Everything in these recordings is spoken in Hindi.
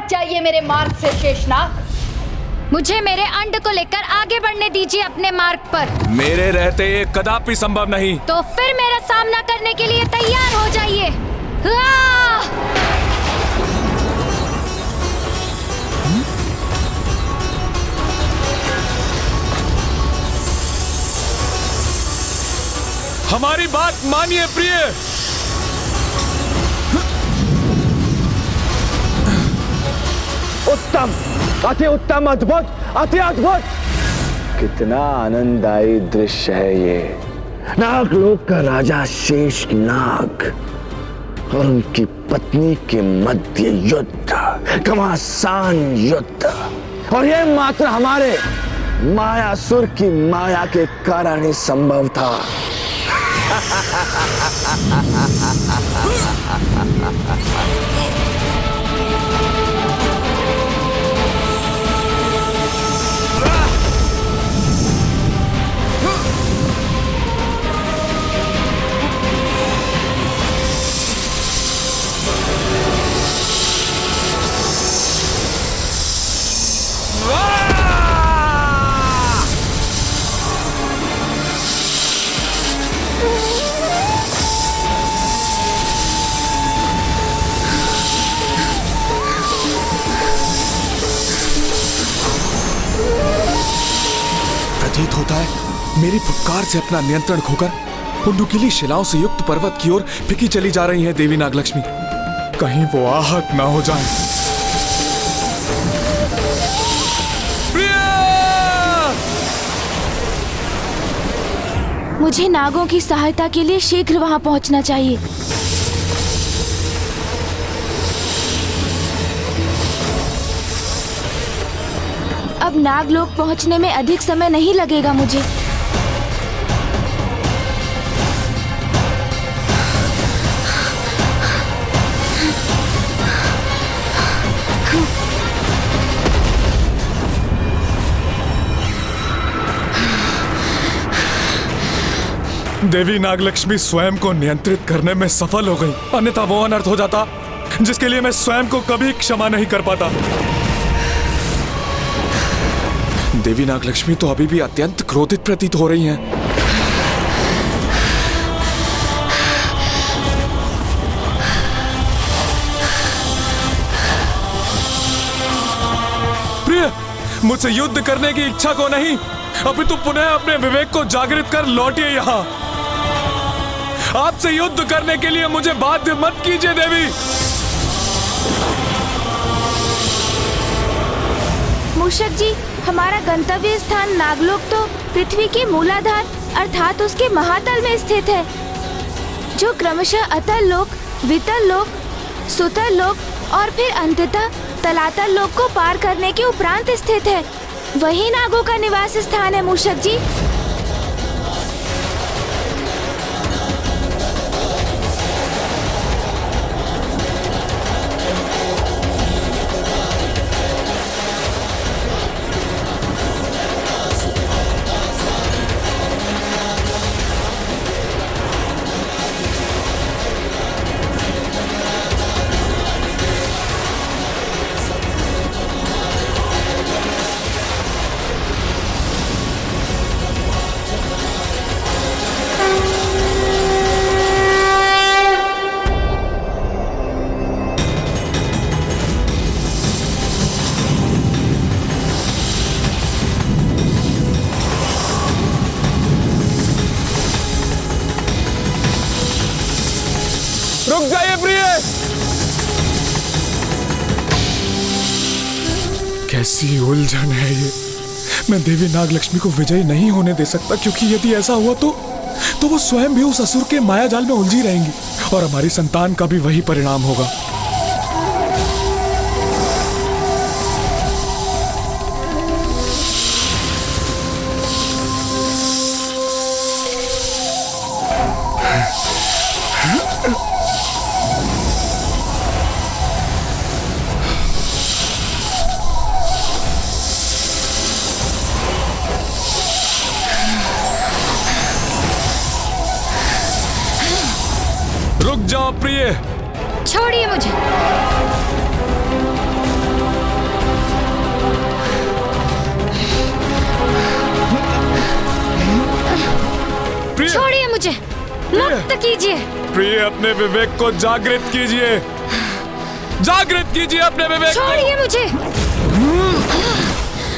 हट जाइए मेरे मार्ग से शेषनाग। मुझे मेरे अंड को लेकर आगे बढ़ने दीजिए अपने मार्ग पर। मेरे रहते ये कदापि संभव नहीं। तो फिर मेरा सामना करने के लिए तैयार हो जाइए। हमारी बात मानिए प्रिय। उत्तम, अति उत्तम, अद्भुत, अति अद्भुत। कितना आनंददायी दृश्य है ये। नागलोक का राजा शेषनाग और उनकी पत्नी के मध्य युद्ध, घमासान युद्ध, और ये मात्र हमारे मायासुर की माया के कारण ही संभव था। प्रतीत होता है मेरी फुफकार से अपना नियंत्रण खोकर उन नुकीली शिलाओं से युक्त पर्वत की ओर फिकी चली जा रही है देवी नागलक्ष्मी। कहीं वो आहत ना हो जाए। मुझे नागों की सहायता के लिए शीघ्र वहां पहुंचना चाहिए। अब नागलोक पहुंचने में अधिक समय नहीं लगेगा मुझे। देवी नागलक्ष्मी स्वयं को नियंत्रित करने में सफल हो गई, अन्यथा वो अनर्थ हो जाता जिसके लिए मैं स्वयं को कभी क्षमा नहीं कर पाता। देवी नागलक्ष्मी तो अभी भी अत्यंत क्रोधित प्रतीत हो रही हैं। प्रिय, मुझसे युद्ध करने की इच्छा को नहीं, अपितु पुनः अपने विवेक को जागृत कर लौटिए यहाँ। आपसे युद्ध करने के लिए मुझे बाध्य मत कीजिए देवी। मूषक जी, हमारा गंतव्य स्थान नागलोक तो पृथ्वी के मूलाधार अर्थात उसके महातल में स्थित है, जो क्रमशः अतल लोक, वितल लोक, सुतल लोक और फिर अंततः तलातल लोक को पार करने के उपरांत स्थित है। वही नागों का निवास स्थान है मूषक जी। रुक जाइए प्रिय। कैसी उलझन है ये। मैं देवी नागलक्ष्मी को विजयी नहीं होने दे सकता, क्योंकि यदि ऐसा हुआ तो वो स्वयं भी उस असुर के मायाजाल में उलझी रहेंगी और हमारी संतान का भी वही परिणाम होगा। रुक जाओ प्रिय। छोड़िए मुझे। मुझे, मुक्त कीजिए। प्रिय, अपने विवेक को जागृत कीजिए, जागृत कीजिए अपने विवेक को। छोड़िए मुझे।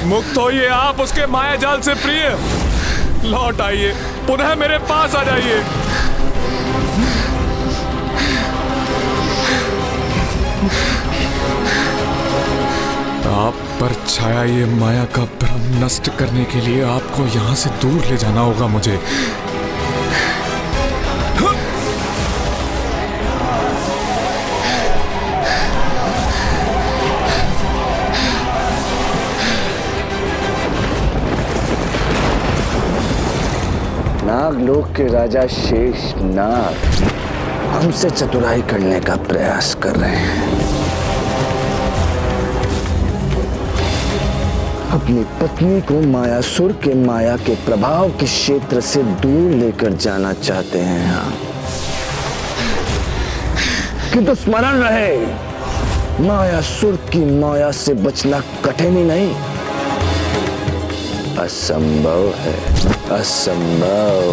मुक्त होइए आप उसके माया जाल से। प्रिय, लौट आइए, पुनः मेरे पास आ जाइए। आप पर छाया ये माया का भ्रम नष्ट करने के लिए आपको यहां से दूर ले जाना होगा मुझे। नागलोक के राजा शेष नाग हमसे चतुराई करने का प्रयास कर रहे हैं। अपनी पत्नी को मायासुर के माया के प्रभाव के क्षेत्र से दूर लेकर जाना चाहते हैं। हाँ, किंतु स्मरण रहे, मायासुर की माया से बचना कठिन ही नहीं, असंभव है, असंभव।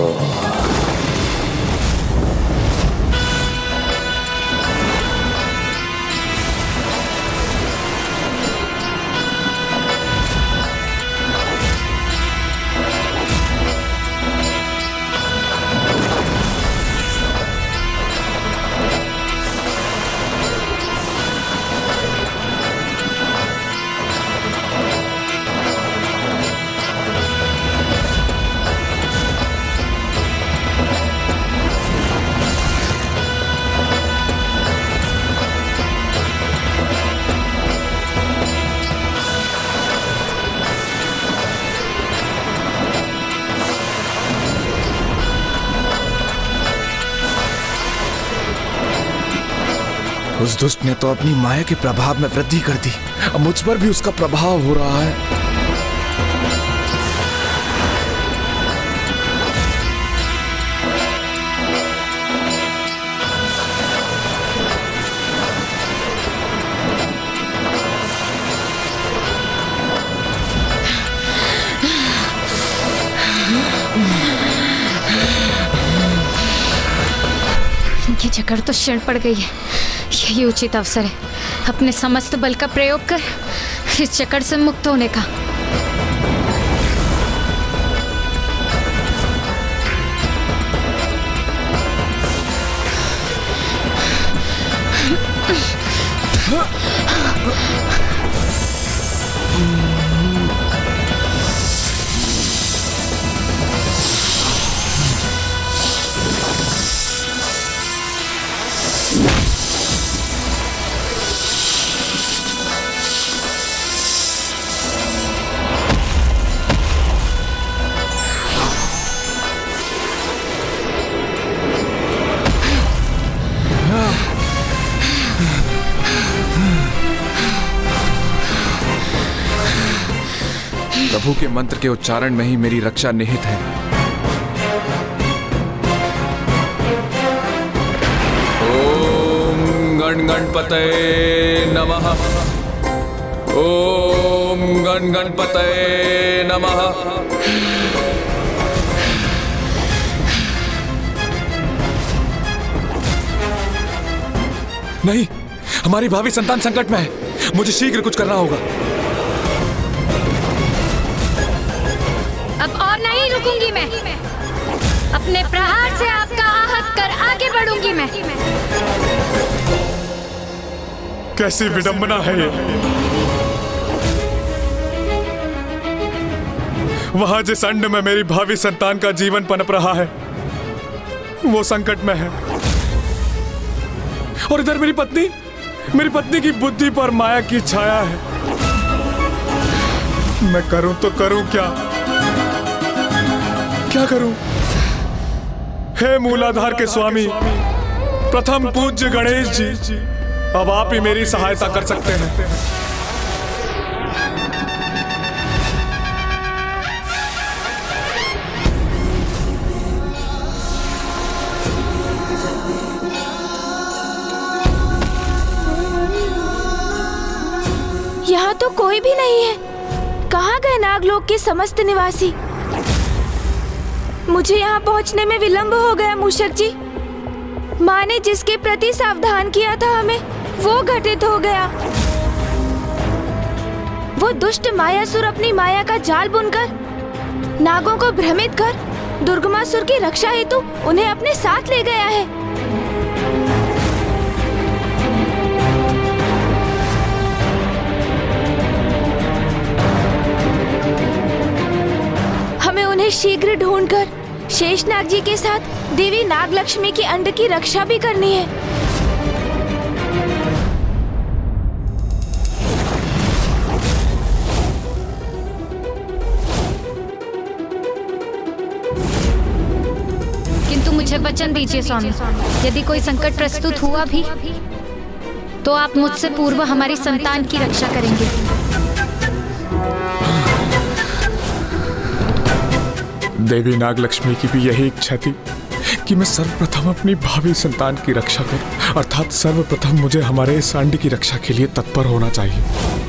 उस दुष्ट ने तो अपनी माया के प्रभाव में वृद्धि कर दी, अब मुझ पर भी उसका प्रभाव हो रहा है। इनकी जकड़ तो क्षण पड़ गई है, यही उचित अवसर है अपने समस्त बल का प्रयोग कर इस चक्कर से मुक्त होने का। प्रभु के मंत्र के उच्चारण में ही मेरी रक्षा निहित है। ओम गण गणपतये नमः। ओम गण गणपतये नमः। नहीं, हमारी भावी संतान संकट में है, मुझे शीघ्र कुछ करना होगा। अब और नहीं रुकूंगी मैं, अपने प्रहार से आपका आहत कर आगे बढ़ूंगी मैं। कैसी विडंबना है ये। वहां जिस अंड में मेरी भावी संतान का जीवन पनप रहा है वो संकट में है, और इधर मेरी पत्नी की बुद्धि पर माया की छाया है। मैं करूं तो करूं क्या करूं? हे मूलाधार के स्वामी, प्रथम पूज्य गणेश जी, अब आप ही मेरी सहायता कर सकते हैं। यहाँ तो कोई भी नहीं है। कहाँ गए नागलोक के समस्त निवासी? मुझे यहाँ पहुँचने में विलंब हो गया मूषक जी। माँ ने जिसके प्रति सावधान किया था हमें, वो घटित हो गया। वो दुष्ट मायासुर अपनी माया का जाल बुनकर नागों को भ्रमित कर दुर्गमासुर की रक्षा हेतु उन्हें अपने साथ ले गया है। हमें उन्हें शीघ्र ढूंढकर शेषनाग जी के साथ देवी नागलक्ष्मी की अंड की रक्षा भी करनी है। किंतु मुझे वचन दीजिए स्वामी, यदि कोई संकट प्रस्तुत हुआ भी तो आप मुझसे पूर्व हमारी संतान की रक्षा करेंगे। देवी नागलक्ष्मी की भी यही इच्छा थी कि मैं सर्वप्रथम अपनी भावी संतान की रक्षा करूं, अर्थात सर्वप्रथम मुझे हमारे इस अंड की रक्षा के लिए तत्पर होना चाहिए।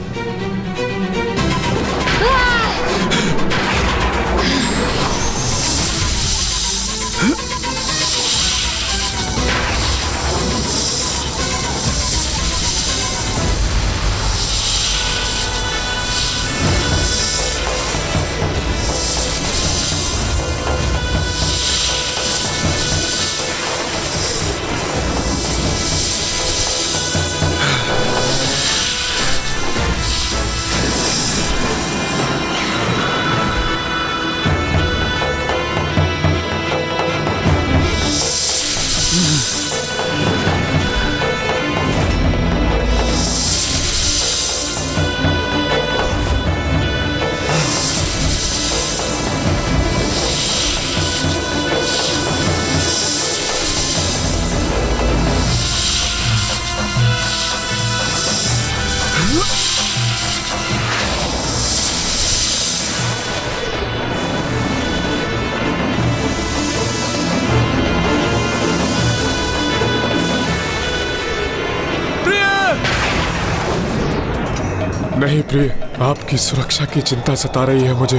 नहीं प्रिय, आपकी सुरक्षा की चिंता सता रही है मुझे।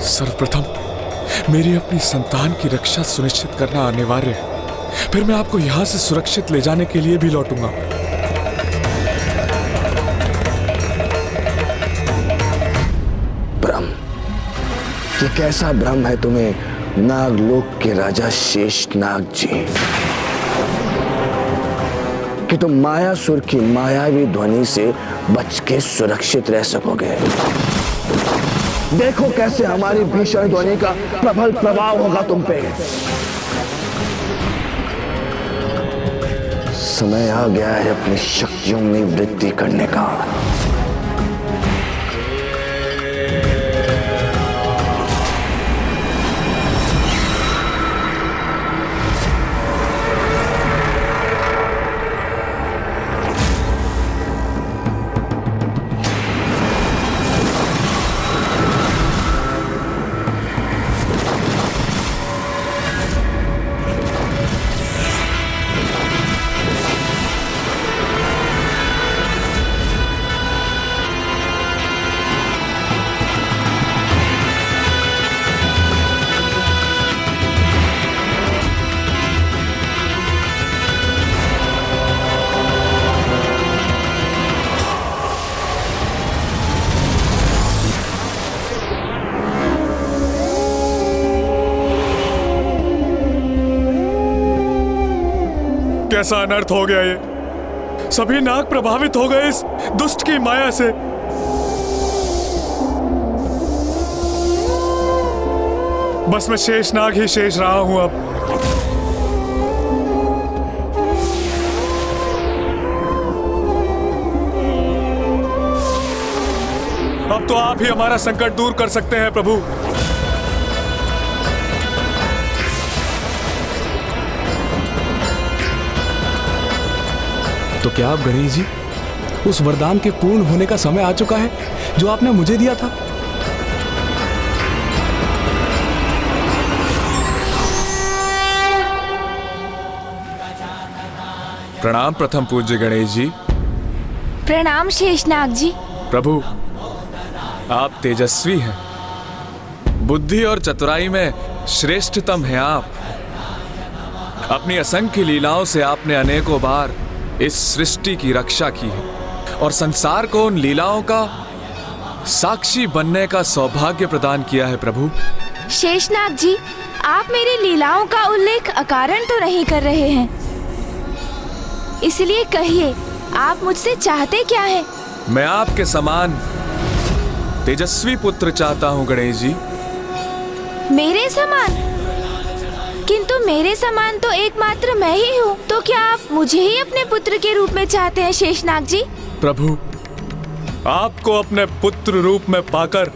सर्वप्रथम मेरी अपनी संतान की रक्षा सुनिश्चित करना अनिवार्य है, फिर मैं आपको यहां से सुरक्षित ले जाने के लिए भी लौटूंगा। भ्रम, ये कैसा भ्रम है तुम्हें नागलोक के राजा शेषनाग जी, कि तुम मायासुर की मायावी ध्वनि से बच के सुरक्षित रह सकोगे। देखो कैसे हमारी भीषण ध्वनि का प्रबल प्रभाव होगा तुम पे। समय आ गया है अपनी शक्तियों में वृद्धि करने का। कैसा अनर्थ हो गया ये, सभी नाग प्रभावित हो गए इस दुष्ट की माया से। बस मैं शेषनाग ही शेष रहा हूं अब तो आप ही हमारा संकट दूर कर सकते हैं प्रभु। तो क्या आप गणेश जी, उस वरदान के पूर्ण होने का समय आ चुका है जो आपने मुझे दिया था? प्रणाम प्रथम पूज्य गणेश जी। प्रणाम शेषनाग जी। प्रभु, आप तेजस्वी हैं, बुद्धि और चतुराई में श्रेष्ठतम हैं आप। अपनी असंख्य लीलाओं से आपने अनेकों बार इस सृष्टि की रक्षा की है और संसार को उन लीलाओं का साक्षी बनने का सौभाग्य प्रदान किया है प्रभु। शेषनाग जी, आप मेरी लीलाओं का उल्लेख अकारण तो नहीं कर रहे हैं, इसलिए कहिए आप मुझसे चाहते क्या है? मैं आपके समान तेजस्वी पुत्र चाहता हूँ गणेश जी। मेरे समान? किंतु मेरे समान तो एकमात्र मैं ही हूँ, तो क्या आप मुझे ही अपने पुत्र के रूप में चाहते हैं शेषनाग जी? प्रभु, आपको अपने पुत्र रूप में पाकर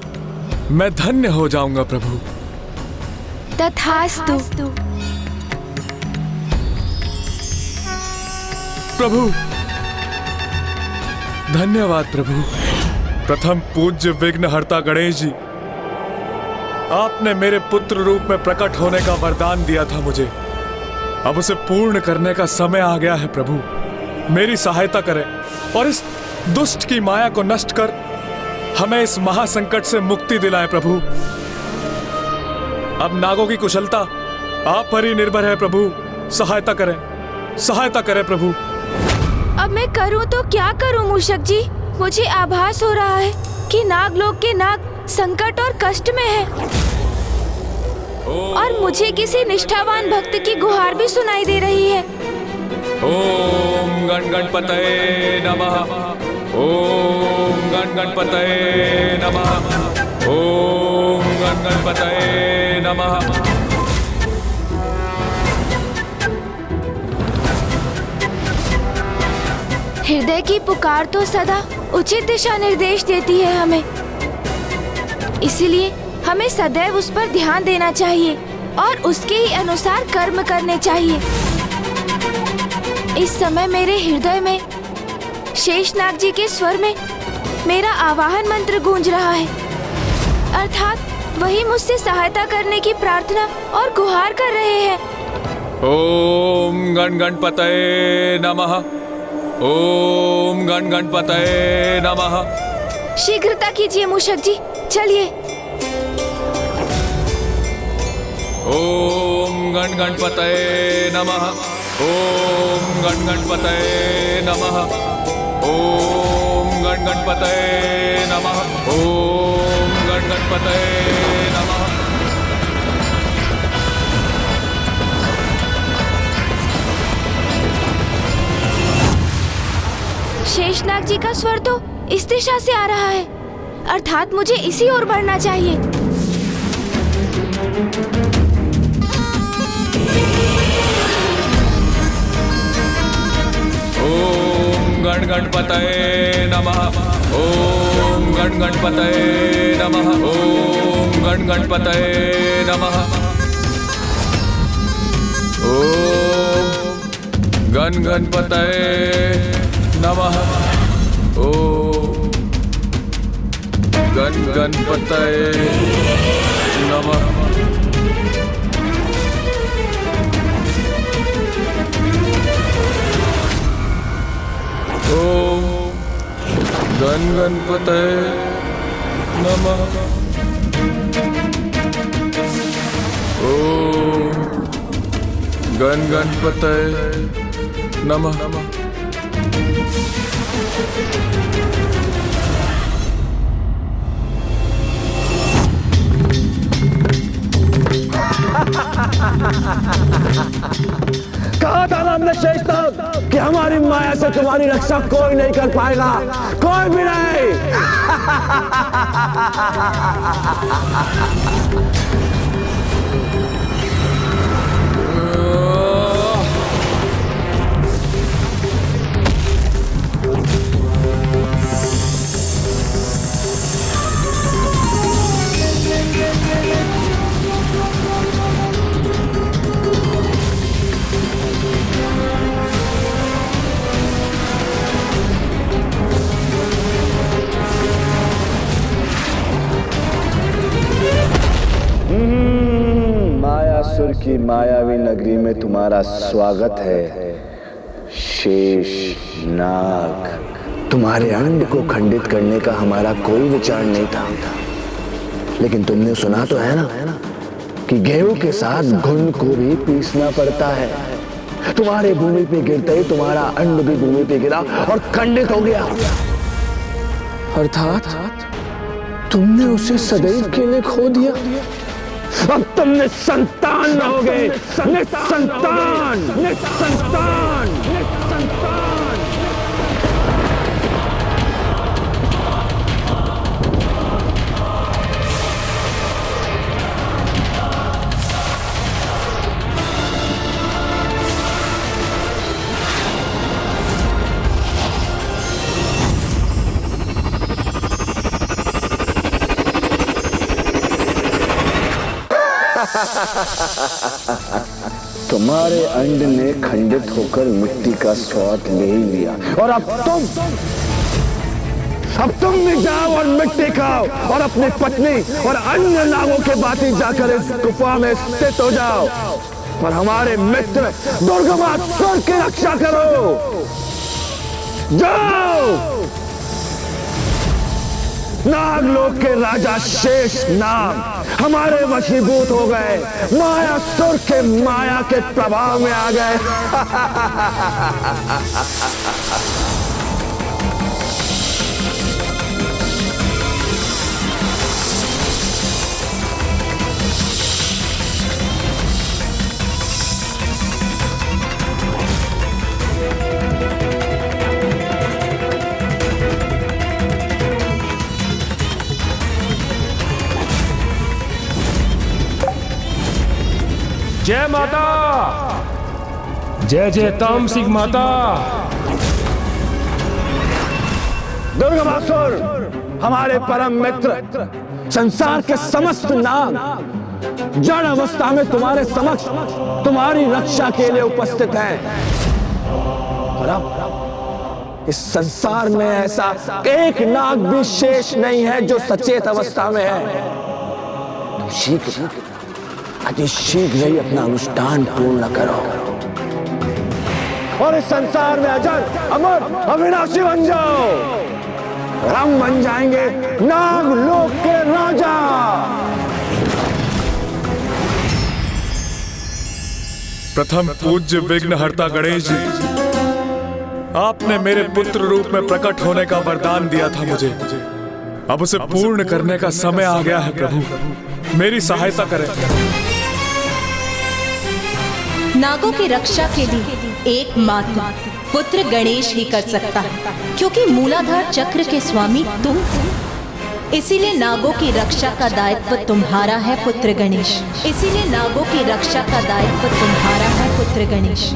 मैं धन्य हो जाऊंगा प्रभु। तथास्तु। प्रभु, धन्यवाद प्रभु। प्रथम पूज्य विघ्नहर्ता गणेश जी, आपने मेरे पुत्र रूप में प्रकट होने का वरदान दिया था मुझे। अब उसे पूर्ण करने का समय आ गया है प्रभु। मेरी सहायता करें और इस दुष्ट की माया को नष्ट कर हमें इस महासंकट से मुक्ति दिलाएं प्रभु। अब नागों की कुशलता आप पर ही निर्भर है प्रभु। सहायता करें, सहायता करें प्रभु। अब मैं करूं तो क्या करूं मूषक जी? मुझे आभास हो रहा है कि नागलोक के नाग संकट और कष्ट में है और मुझे किसी निष्ठावान भक्त की गुहार भी सुनाई दे रही है। ओम गण गणपतये नमः। ओम गण गणपतये नमः। ओम गण गणपतये नमः। हृदय की पुकार तो सदा उचित दिशा निर्देश देती है हमें, इसलिए हमें सदैव उस पर ध्यान देना चाहिए और उसके ही अनुसार कर्म करने चाहिए। इस समय मेरे हृदय में शेषनाग जी के स्वर में मेरा आवाहन मंत्र गूंज रहा है, अर्थात वही मुझसे सहायता करने की प्रार्थना और गुहार कर रहे हैं। ओम गण गणपतये नमः। ओम गण गणपतये नमः। शीघ्रता कीजिए मूषक जी, चलिए। ओम गण गणपतये नमः। ओम गण गणपतये नमः। ओम गण गणपतये नमः। ओम गण गणपतये नमः। शेषनाग जी का स्वर तो इस दिशा से आ रहा है, अर्थात मुझे इसी ओर बढ़ना चाहिए। ओम गण गणपतये नमः। ओम गण गणपतये नमः। ओम गण गणपतये नमः। ओम गण गणपतये नमः। ओम गण गणपतये नमः। ओम गण गणपतये नमः। ओम गण गणपतये नमः। कहा था ना हमने शेषनाग कि हमारी माया से तुम्हारी रक्षा कोई नहीं कर पाएगा, कोई भी नहीं। मायासुर की मायावी नगरी में तुम्हारा स्वागत है शेषनाग। तुम्हारे अंड को खंडित करने का हमारा कोई विचार नहीं था, लेकिन तुमने सुना तो है ना कि गेहूं के साथ घुन को भी पीसना पड़ता है। तुम्हारे भूमि पे गिरते ही तुम्हारा अंड भी भूमि पे गिरा और खंडित हो गया, अर्थात तुमने उसे सदैव के लिए खो दिया। अब तुम निसंतान रहोगे, निसंतान, निसंतान, निसंतान। तुम्हारे अंड ने खंडित होकर मिट्टी का स्वाद ले ही लिया और अब तुम भी जाओ और मिट्टी खाओ और अपनी पत्नी और अन्य नागों के बाती जाकर इस गुफा में स्थित हो जाओ और हमारे मित्र दुर्गमासुर की रक्षा करो। जाओ। नागलोक के राजा शेष नाग हमारे वशीभूत हो गए, मायासुर के माया के प्रभाव में आ गए। जय माता, जय जय तामसिक माता। दुर्गमासुर हमारे परम मित्र, संसार के समस्त नाग जड़ अवस्था में तुम्हारे समक्ष तुम्हारी रक्षा के लिए उपस्थित हैं। और अब इस संसार में ऐसा एक नाग भी शेष नहीं है जो सचेत अवस्था में है। तुम शीघ्र अति शीघ्र ही अपना अनुष्ठान पूर्ण करो और इस संसार में अजर अमर अविनाशी बन जाओ। हम बन जाएंगे नागलोक के राजा। प्रथम पूज्य विघ्नहर्ता गणेश जी, आपने मेरे पुत्र रूप में प्रकट होने का वरदान दिया था मुझे। अब उसे पूर्ण करने का समय आ गया है। प्रभु मेरी सहायता करें। नागों की रक्षा के लिए एकमात्र पुत्र गणेश ही कर सकता है, क्योंकि मूलाधार चक्र के स्वामी तुम हो। इसीलिए नागों की रक्षा का दायित्व तुम्हारा है पुत्र गणेश। इसीलिए नागों की रक्षा का दायित्व तुम्हारा है पुत्र गणेश।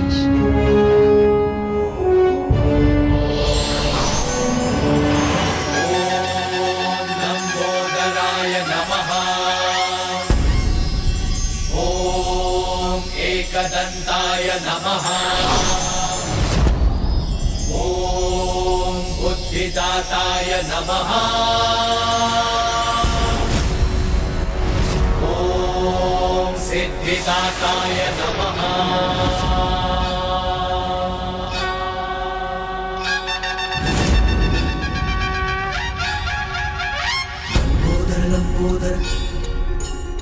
एकदन्ताय नमः। ओम बुद्धिदाताय नमः। ओम सिद्धिदाताय नमः।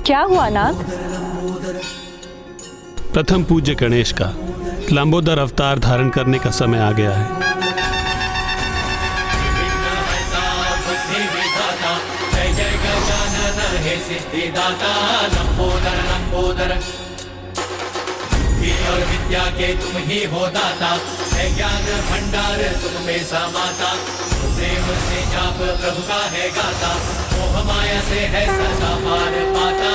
क्या हुआ नाग? प्रथम पूज्य गणेश का लंबोदर अवतार धारण करने का समय आ गया है। जय जय गजानन हे सिद्धिदाता, लंबोदर लंबोदर। बुद्धि और विद्या के तुम ही हो दाता, है ज्ञान भंडार तुम में समाता। प्रेम से जाप प्रभु का है गाता, मोह माया से है सदा पार पाता।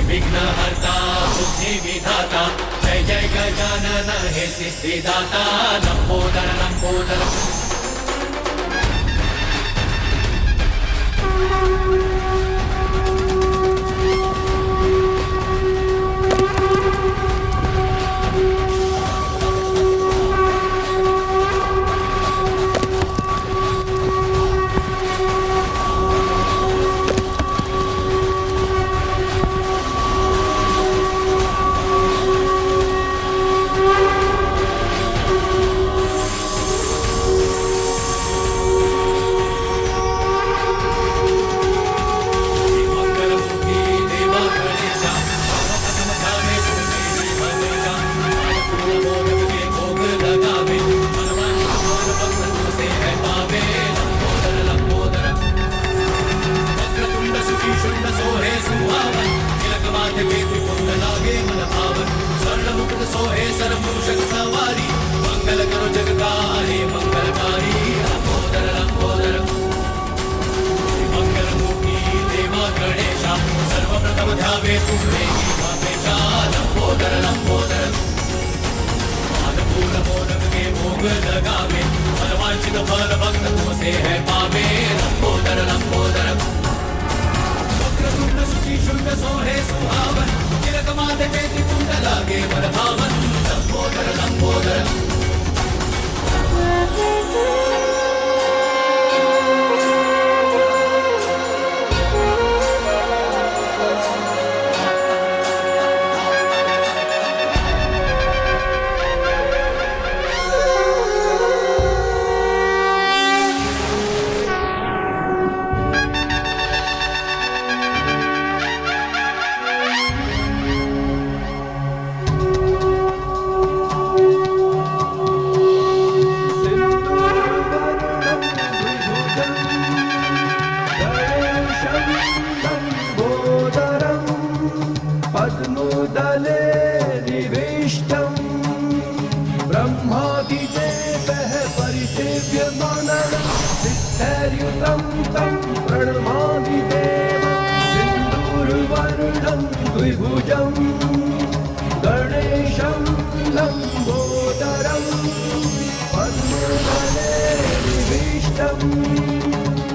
विघ्नहर्ता बुद्धि विधाता, जय जय गजानन हे सिद्धिदाता, लंबोदर लंबोदर। सर मूषक सवारी मंगल करो जगतारे मंगलकारी लंबोदर लंबोदर मंगलमूर्ती देवा गणेशा सर्वप्रथम ध्यावे तुम्हे गीता लंबोदर लंबोदर मानपूर्ण मोदक के भोग लगावे मनवांछित फल भक्त तुमसे है पावे लंबोदर लंबोदर वक्रतुंड सुखी शुंड सोहे सुहावन तिलक माथे पेति कुंड लागे वर भावन लंबोदर लंबोदर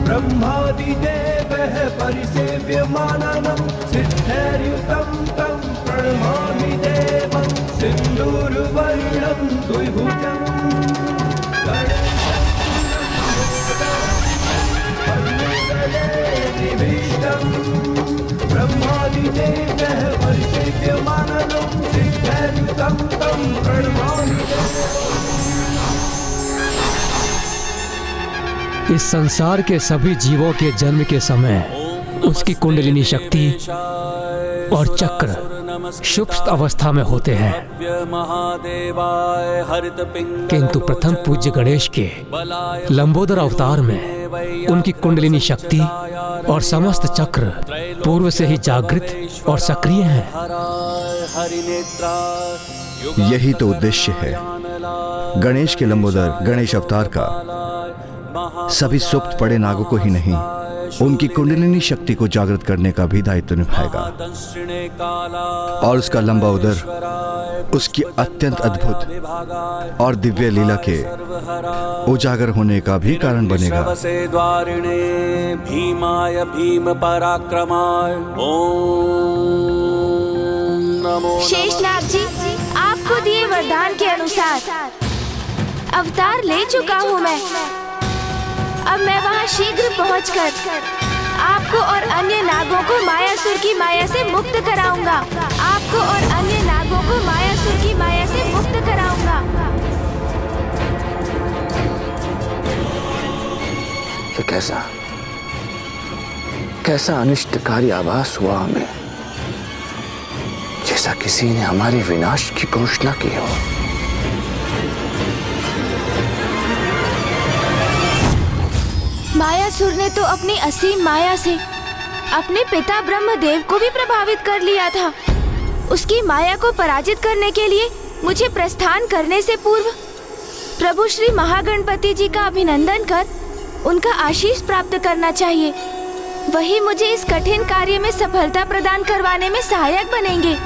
ब्रह्मादिदेवः परिसेव्यमाननं सिद्धैर्युतं तं प्रणमामि देवं सिन्दूरवर्णं द्विभुजं ब्रह्मादिदेवः परिसेव्यमाननं सिद्धैर्युतं तं प्रणमामि इस संसार के सभी जीवों के जन्म के समय उसकी कुंडलिनी शक्ति और चक्र सुप्त अवस्था में होते हैं, किंतु प्रथम पूज्य गणेश के लंबोदर अवतार में उनकी कुंडलिनी शक्ति और समस्त चक्र पूर्व से ही जागृत और सक्रिय हैं। यही तो उद्देश्य है गणेश के लंबोदर गणेश अवतार का। सभी सुप्त पड़े नागों को ही नहीं, उनकी कुंडलिनी शक्ति को जागृत करने का भी दायित्व निभाएगा और उसका लंबा उदर उसकी अत्यंत अद्भुत और दिव्य लीला के उजागर होने का भी कारण बनेगा। भीमाय भीम पराक्रमाय ओम नमो। शेषनाग जी, आपको दिए वरदान के अनुसार अवतार ले चुका हूँ मैं। अब मैं वहाँ शीघ्र पहुँचकर आपको और अन्य नागों को मायासुर की माया से मुक्त कराऊंगा। आपको और अन्य नागों को मायासुर की माया से मुक्त कराऊंगा। ये कैसा अनिष्टकारी आभास हुआ हमें, जैसा किसी ने हमारे विनाश की घोषणा की हो। मायासुर ने तो अपनी असीम माया से अपने पिता ब्रह्मदेव को भी प्रभावित कर लिया था। उसकी माया को पराजित करने के लिए मुझे प्रस्थान करने से पूर्व प्रभु श्री महागणपति जी का अभिनंदन कर उनका आशीष प्राप्त करना चाहिए। वही मुझे इस कठिन कार्य में सफलता प्रदान करवाने में सहायक बनेंगे।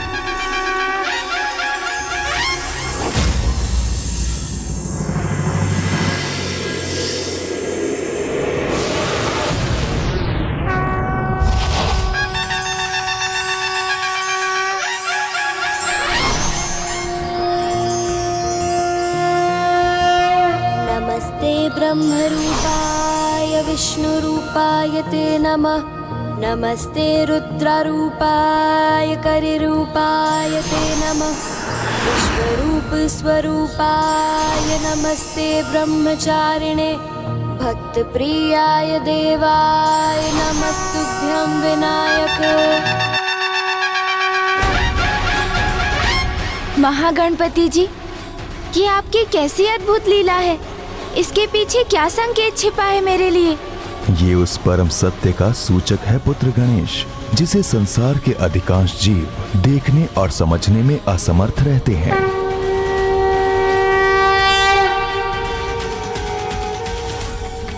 ब्रह्मरूपाय विष्णुरूपाय ते नमः। नमस्ते रुद्ररूपाय करिरूपाय ते नमः। विश्वरूप स्वरूपाय नमस्ते ब्रह्मचारिणे भक्तप्रियाय देवाय नमस्तुभ्यं विनायक। महागणपति जी, ये आपकी कैसी अद्भुत लीला है। इसके पीछे क्या संकेत छिपा है मेरे लिए? ये उस परम सत्य का सूचक है पुत्र गणेश, जिसे संसार के अधिकांश जीव देखने और समझने में असमर्थ रहते हैं।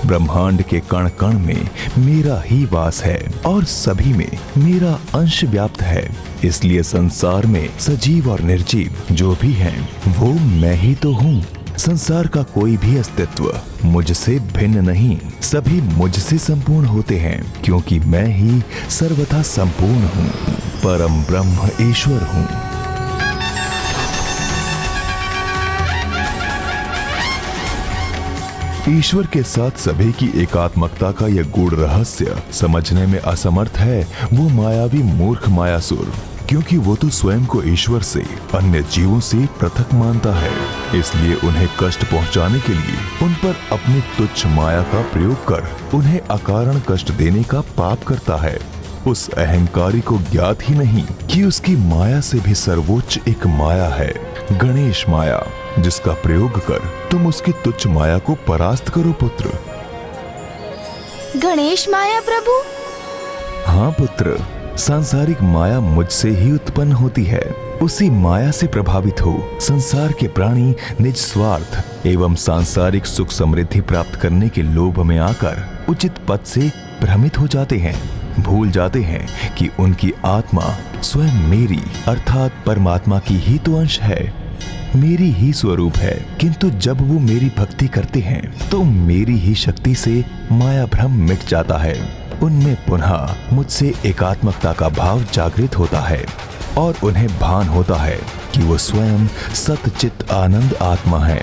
ब्रह्मांड के कण कण में मेरा ही वास है और सभी में मेरा अंश व्याप्त है। इसलिए संसार में सजीव और निर्जीव जो भी हैं, वो मैं ही तो हूँ। संसार का कोई भी अस्तित्व मुझसे भिन्न नहीं, सभी मुझसे संपूर्ण होते हैं, क्योंकि मैं ही सर्वथा संपूर्ण हूँ, परम ब्रह्म ईश्वर हूँ। ईश्वर के साथ सभी की एकात्मकता का यह गूढ़ रहस्य समझने में असमर्थ है वो मायावी मूर्ख मायासुर, क्योंकि वो तो स्वयं को ईश्वर से अन्य जीवों से पृथक मानता है। इसलिए उन्हें कष्ट पहुंचाने के लिए उन पर अपनी तुच्छ माया का प्रयोग कर उन्हें अकारण कष्ट देने का पाप करता है। उस अहंकारी को ज्ञात ही नहीं कि उसकी माया से भी सर्वोच्च एक माया है, गणेश माया, जिसका प्रयोग कर तुम उसकी तुच्छ माया को परास्त करो पुत्र। गणेश माया प्रभु? हाँ पुत्र, सांसारिक माया मुझसे ही उत्पन्न होती है। उसी माया से प्रभावित हो संसार के प्राणी निज स्वार्थ एवं सांसारिक सुख समृद्धि प्राप्त करने के लोभ में आकर उचित पद से भ्रमित हो जाते हैं, भूल जाते हैं कि उनकी आत्मा स्वयं मेरी अर्थात परमात्मा की ही तो अंश है, मेरी ही स्वरूप है। किंतु जब वो मेरी भक्ति करते हैं तो मेरी ही शक्ति से माया भ्रम मिट जाता है। उनमें पुनः मुझसे एकात्मकता का भाव जागृत होता है और उन्हें भान होता है कि वो स्वयं सतचित आनंद आत्मा है।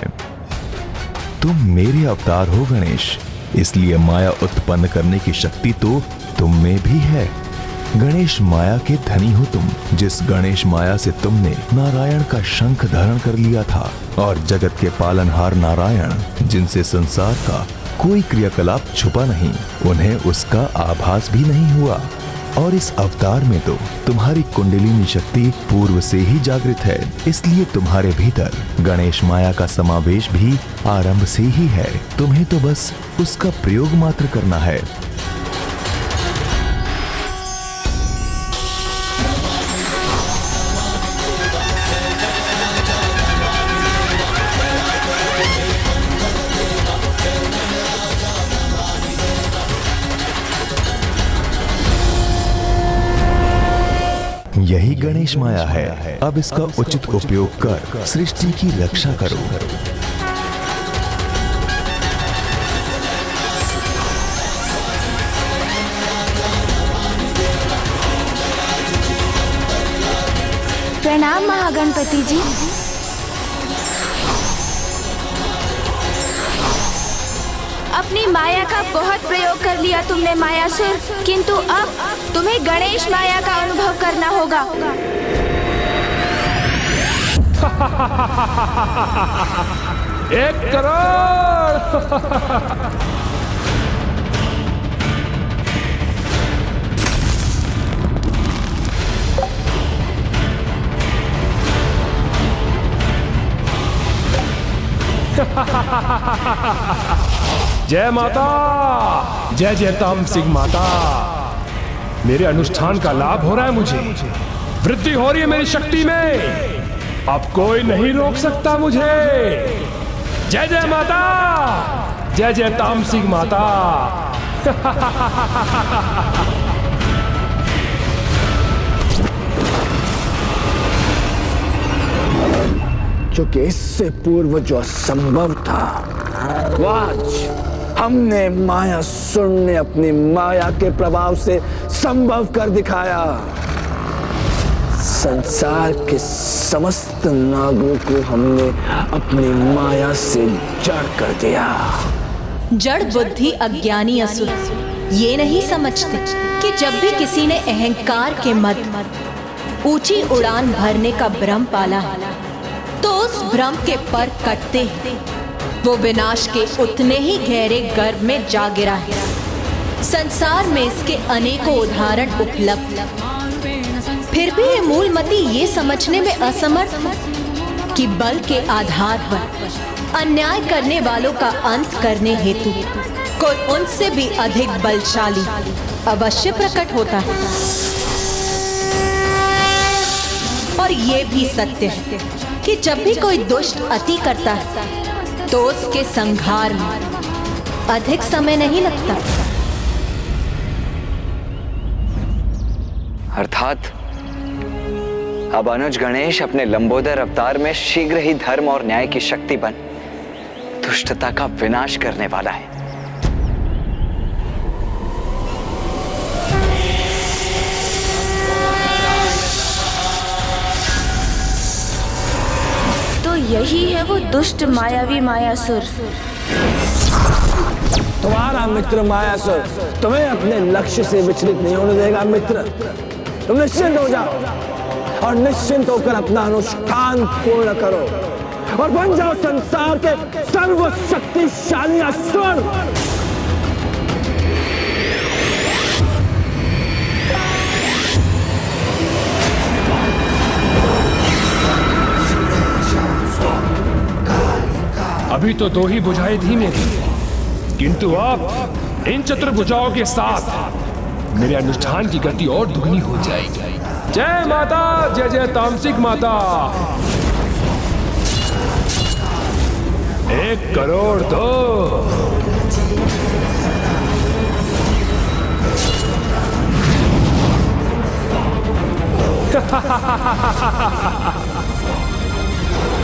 तुम मेरे अवतार हो गणेश, इसलिए माया उत्पन्न करने की शक्ति तो तुम में भी है। गणेश माया के धनी हो तुम, जिस गणेश माया से तुमने नारायण का शंख धारण कर लिया था, और जगत के पालनहार नारायण, जिनसे संसार का कोई क्रियाकलाप छुपा नहीं, उन्हें उसका आभास भी नहीं हुआ। और इस अवतार में तो तुम्हारी कुंडलिनी शक्ति पूर्व से ही जागृत है, इसलिए तुम्हारे भीतर गणेश माया का समावेश भी आरंभ से ही है। तुम्हें तो बस उसका प्रयोग मात्र करना है। यही गणेश माया है। अब इसका उचित उपयोग कर सृष्टि की रक्षा करो। प्रणाम महागणपति जी। अपनी माया का बहुत प्रयोग कर लिया तुमने मायासुर, किंतु अब तुम्हें गणेश माया का अनुभव करना होगा। एक करोड़। जय माता, जय जय तामसिंह माता। मेरे अनुष्ठान का लाभ हो रहा है, मुझे वृद्धि हो रही है मेरी शक्ति में। अब कोई नहीं रोक सकता मुझे। जय जय माता, जय जय तामसिंह माता। क्योंकि इससे पूर्व जो असंभव था, वो आज हमने मायासुर ने अपनी माया के प्रभाव से संभव कर दिखाया। संसार के समस्त नागों को हमने अपनी माया से जड़ कर दिया। जड़ बुद्धि अज्ञानी असुर ये नहीं समझते कि जब भी किसी ने अहंकार के मद ऊंची उड़ान भरने का भ्रम पाला है, तो उस भ्रम के पर कटते ही वो विनाश के उतने ही गहरे गर्भ में जा गिरा है। संसार में इसके अनेकों उदाहरण उपलब्ध। फिर भी ये मूलमती ये समझने में असमर्थ है कि बल के आधार पर अन्याय करने वालों का अंत करने हेतु कोई उनसे भी अधिक बलशाली अवश्य प्रकट होता है। और ये भी सत्य है कि जब भी कोई दुष्ट अति करता है तो उसके संहार में अधिक समय नहीं लगता। अर्थात अब अनुज गणेश अपने लंबोदर अवतार में शीघ्र ही धर्म और न्याय की शक्ति बन दुष्टता का विनाश करने वाला है। तो यही है वो दुष्ट मायावी मायासुर। तुम्हारा मित्र मायासुर तुम्हें अपने लक्ष्य से विचलित नहीं होने देगा। मित्र, तुम निश्चिंत हो जाओ और निश्चिंत होकर अपना अनुष्ठान पूर्ण करो और बन जाओ संसार के सर्वशक्तिशाली असुर। अभी तो 2 ही भुजाएं थी मेरी, किंतु अब इन चतुर्भुजाओं के साथ मेरे अनुष्ठान की गति और दुगनी हो जाएगी। जय माता, जय जय तामसिक माता। 1 करोड़ दो।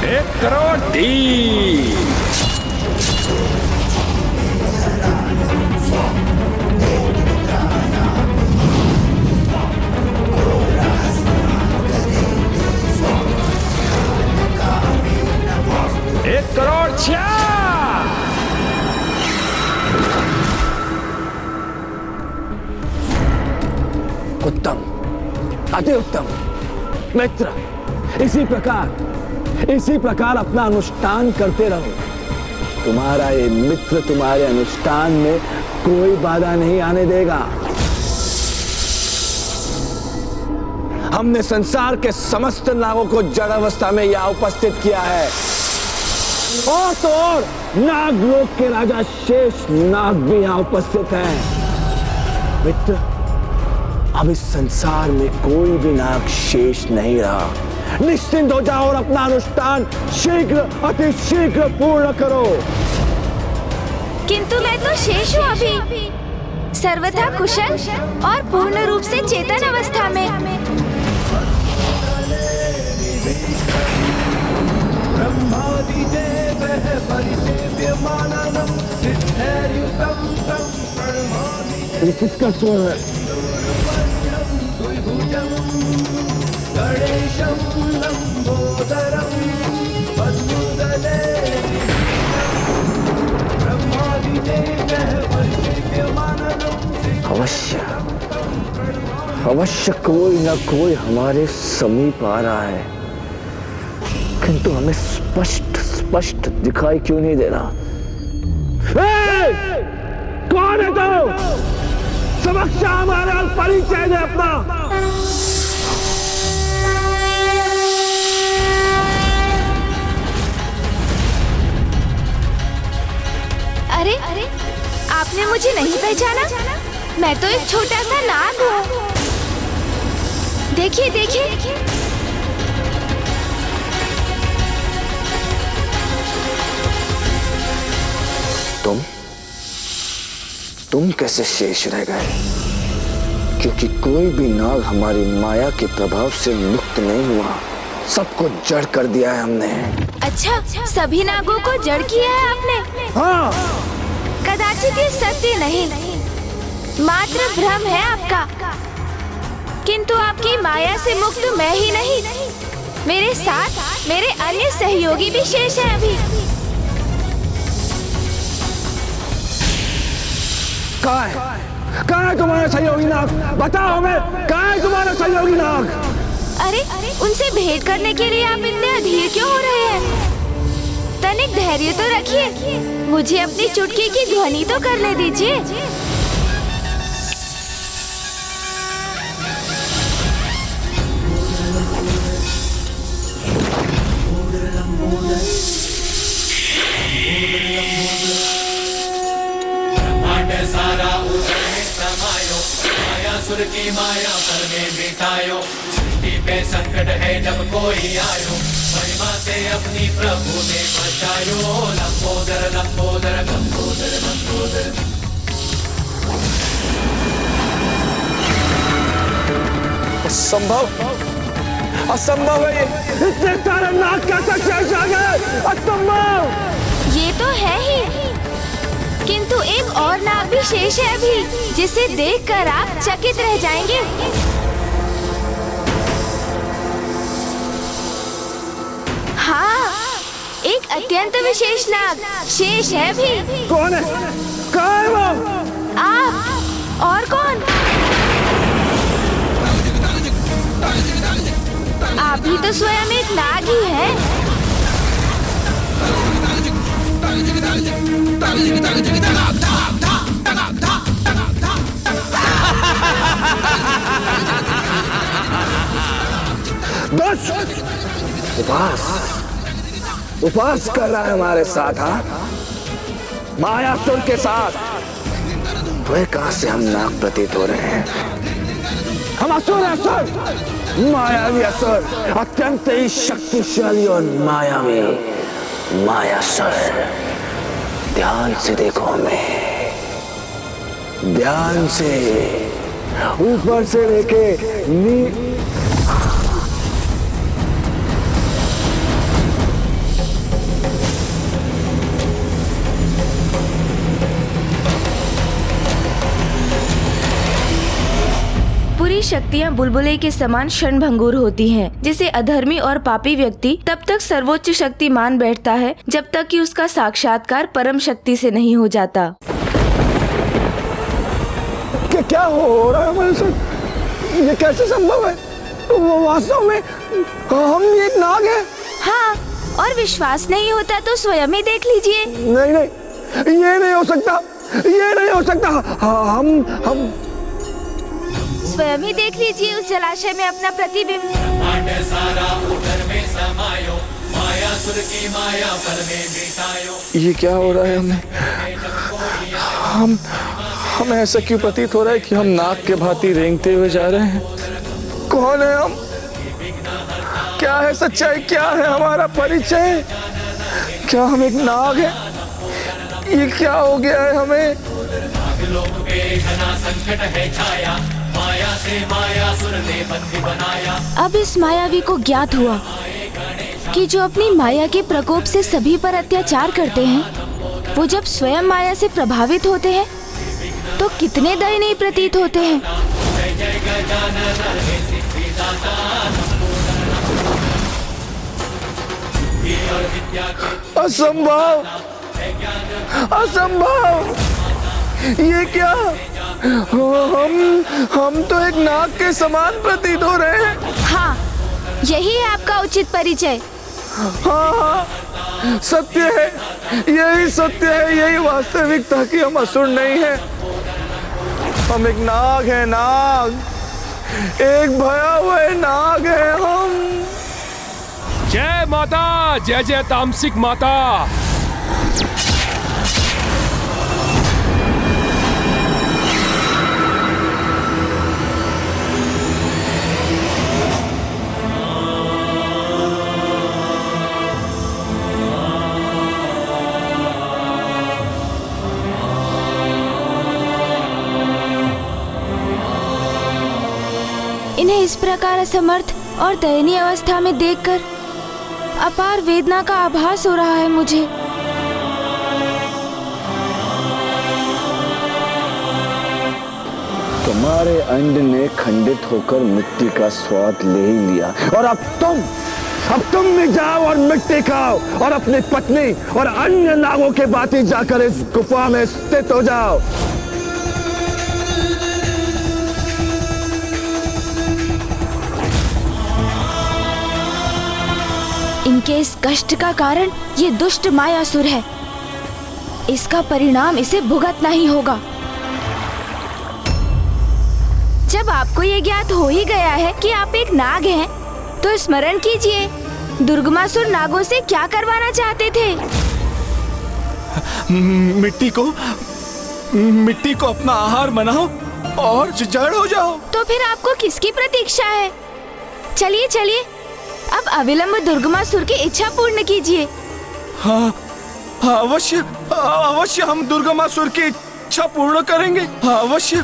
एक करोड़ 3। एक करोड़ 6। उत्तम, अति उत्तम। मित्र, इसी प्रकार अपना अनुष्ठान करते रहो। तुम्हारा ये मित्र तुम्हारे अनुष्ठान में कोई बाधा नहीं आने देगा। हमने संसार के समस्त नागों को जड़ अवस्था में यहाँ उपस्थित किया है। और तो और नागलोक के राजा शेष नाग भी यहाँ उपस्थित हैं। मित्र, अब इस संसार में कोई भी नाग शेष नहीं रहा। निश्चिंत हो जाओ और अपना अनुष्ठान शीघ्र, अति शीघ्र पूर्ण करो। किंतु मैं तो शेष हूँ अभी, सर्वथा कुशल और पूर्ण रूप से चेतन अवस्था में। ये किसका स्वर है? अवश्य कोई न कोई हमारे समीप आ रहा है, किंतु हमें स्पष्ट दिखाई क्यों नहीं दे रहा? कौन है तू? समक्ष हमारा परिचय दे अपना। अरे, आपने मुझे नहीं पहचाना? मैं तो एक छोटा सा नाग हूँ। देखिए देखिए। तुम कैसे शेष रह गए? क्योंकि कोई भी नाग हमारी माया के प्रभाव से मुक्त नहीं हुआ। सबको जड़ कर दिया है हमने। अच्छा, सभी नागों को जड़ किया है आपने? हाँ। कदाचित ये सत्य नहीं, मात्र भ्रम है आपका। किंतु आपकी माया से मुक्त मैं ही नहीं, मेरे साथ मेरे अन्य सहयोगी भी शेष हैं अभी। कहाँ है तुम्हारा सहयोगी नाग? बताओ हमें, कहाँ है तुम्हारा सहयोगी नाग? अरे, उनसे भेंट करने के लिए आप इतने अधीर क्यों हो रहे हैं? तनिक धैर्य तो रखिए, मुझे अपनी चुटकी की ध्वनि तो करने दीजिए। सारा उदर में समायो, मायासुर की माया पर में मिटायो। सृष्टि पे संकट है जब कोई आयो, महिमा से अपनी प्रभु ने बचायो, लंबोदर लंबोदर लंबोदर लंबोदर। असंभव, असंभव है ये, इतने सारे नाग कैसे शेष आ गए? असंभव। ये तो है ही, किंतु एक और नाग भी शेष है अभी, जिसे देखकर आप चकित रह जाएंगे। हाँ, एक अत्यंत विशेष नाग शेष है भी। कौन है? कहाँ है वो? आप और कौन? आप ही तो स्वयं एक नाग ही हैं। बस उपवास, उपवास कर रहा है हमारे साथ, हाँ? मायासुर के साथ। वे कहां से हम नाग प्रतीत हो रहे हैं? हम असुर हैं, असुर, मायावी असुर, अत्यंत ही शक्तिशाली और मायावी मायासुर। ध्यान से देखो हमें, ध्यान से, ऊपर से लेके पूरी शक्तियाँ बुलबुले के समान क्षणभंगुर होती हैं, जिसे अधर्मी और पापी व्यक्ति तब तक सर्वोच्च शक्ति मान बैठता है जब तक कि उसका साक्षात्कार परम शक्ति से नहीं हो जाता। क्या हो रहा है हमारे साथ? ये कैसे संभव है? वो वास्तव में हम एक नाग हैं। हाँ, और विश्वास नहीं होता तो स्वयं ही देख लीजिए। नहीं नहीं, ये नहीं हो सकता, ये नहीं हो सकता। हम स्वयं ही देख लीजिए उस जलाशय में अपना प्रतिबिंब। सारा उधर में समायो, मायासुर की माया पल में बितायो। ये क्या हो रहा है हमें? हमें ऐसा क्यों प्रतीत हो रहा है कि हम नाग के भांति रेंगते हुए जा रहे हैं? कौन है हम? क्या है सच्चाई? क्या है हमारा परिचय? क्या हम एक नाग हैं? ये क्या हो गया है हमें? लोक पे घना संकट है छाया, माया से मायासुर ने बंदी बनाया। अब इस मायावी को ज्ञात हुआ कि जो अपनी माया के प्रकोप से सभी पर अत्याचार करते हैं, वो जब स्वयं माया से प्रभावित होते हैं तो कितने दयनीय प्रतीत होते हैं। असंभव, असंभव, ये क्या? हम तो एक नाग के समान प्रतीत हो रहे हैं। हाँ, यही है आपका उचित परिचय। हाँ, सत्य है, यही सत्य है, यही वास्तविकता कि हम असुर नहीं हैं। हम एक नाग हैं, नाग, एक भयावह नाग है हम। जय माता, जय जय तामसिक माता। इन्हें इस प्रकार असमर्थ और दयनीय अवस्था में देखकर अपार वेदना का आभास हो रहा है मुझे। तुम्हारे अंड ने खंडित होकर मिट्टी का स्वाद ले ही लिया, और अब तुम भी जाओ और मिट्टी खाओ और अपनी पत्नी और अन्य नागों के भांति जाकर इस गुफा में स्थित हो जाओ। इनके इस कष्ट का कारण ये दुष्ट मायासुर है। इसका परिणाम इसे भुगतना ही होगा। जब आपको ये ज्ञात हो ही गया है कि आप एक नाग हैं, तो स्मरण कीजिए, दुर्गमासुर नागों से क्या करवाना चाहते थे? मिट्टी को अपना आहार बनाओ और जड़ हो जाओ। तो फिर आपको किसकी प्रतीक्षा है? चलिए चलिए, अब अविलंब दुर्गमासुर की इच्छा पूर्ण कीजिए। हाँ अवश्य अवश्य हम दुर्गमासुर की इच्छा पूर्ण करेंगे। अवश्य।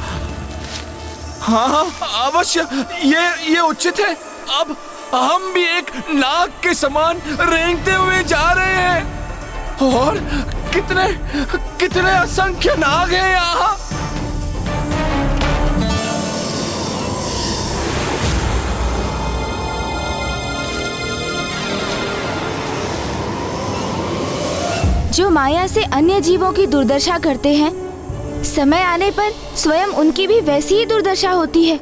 हाँ अवश्य, ये उचित है। अब हम भी एक नाग के समान रेंगते हुए जा रहे हैं और कितने कितने असंख्य नाग हैं यहाँ। जो माया से अन्य जीवों की दुर्दशा करते हैं, समय आने पर स्वयं उनकी भी वैसी ही दुर्दशा होती है।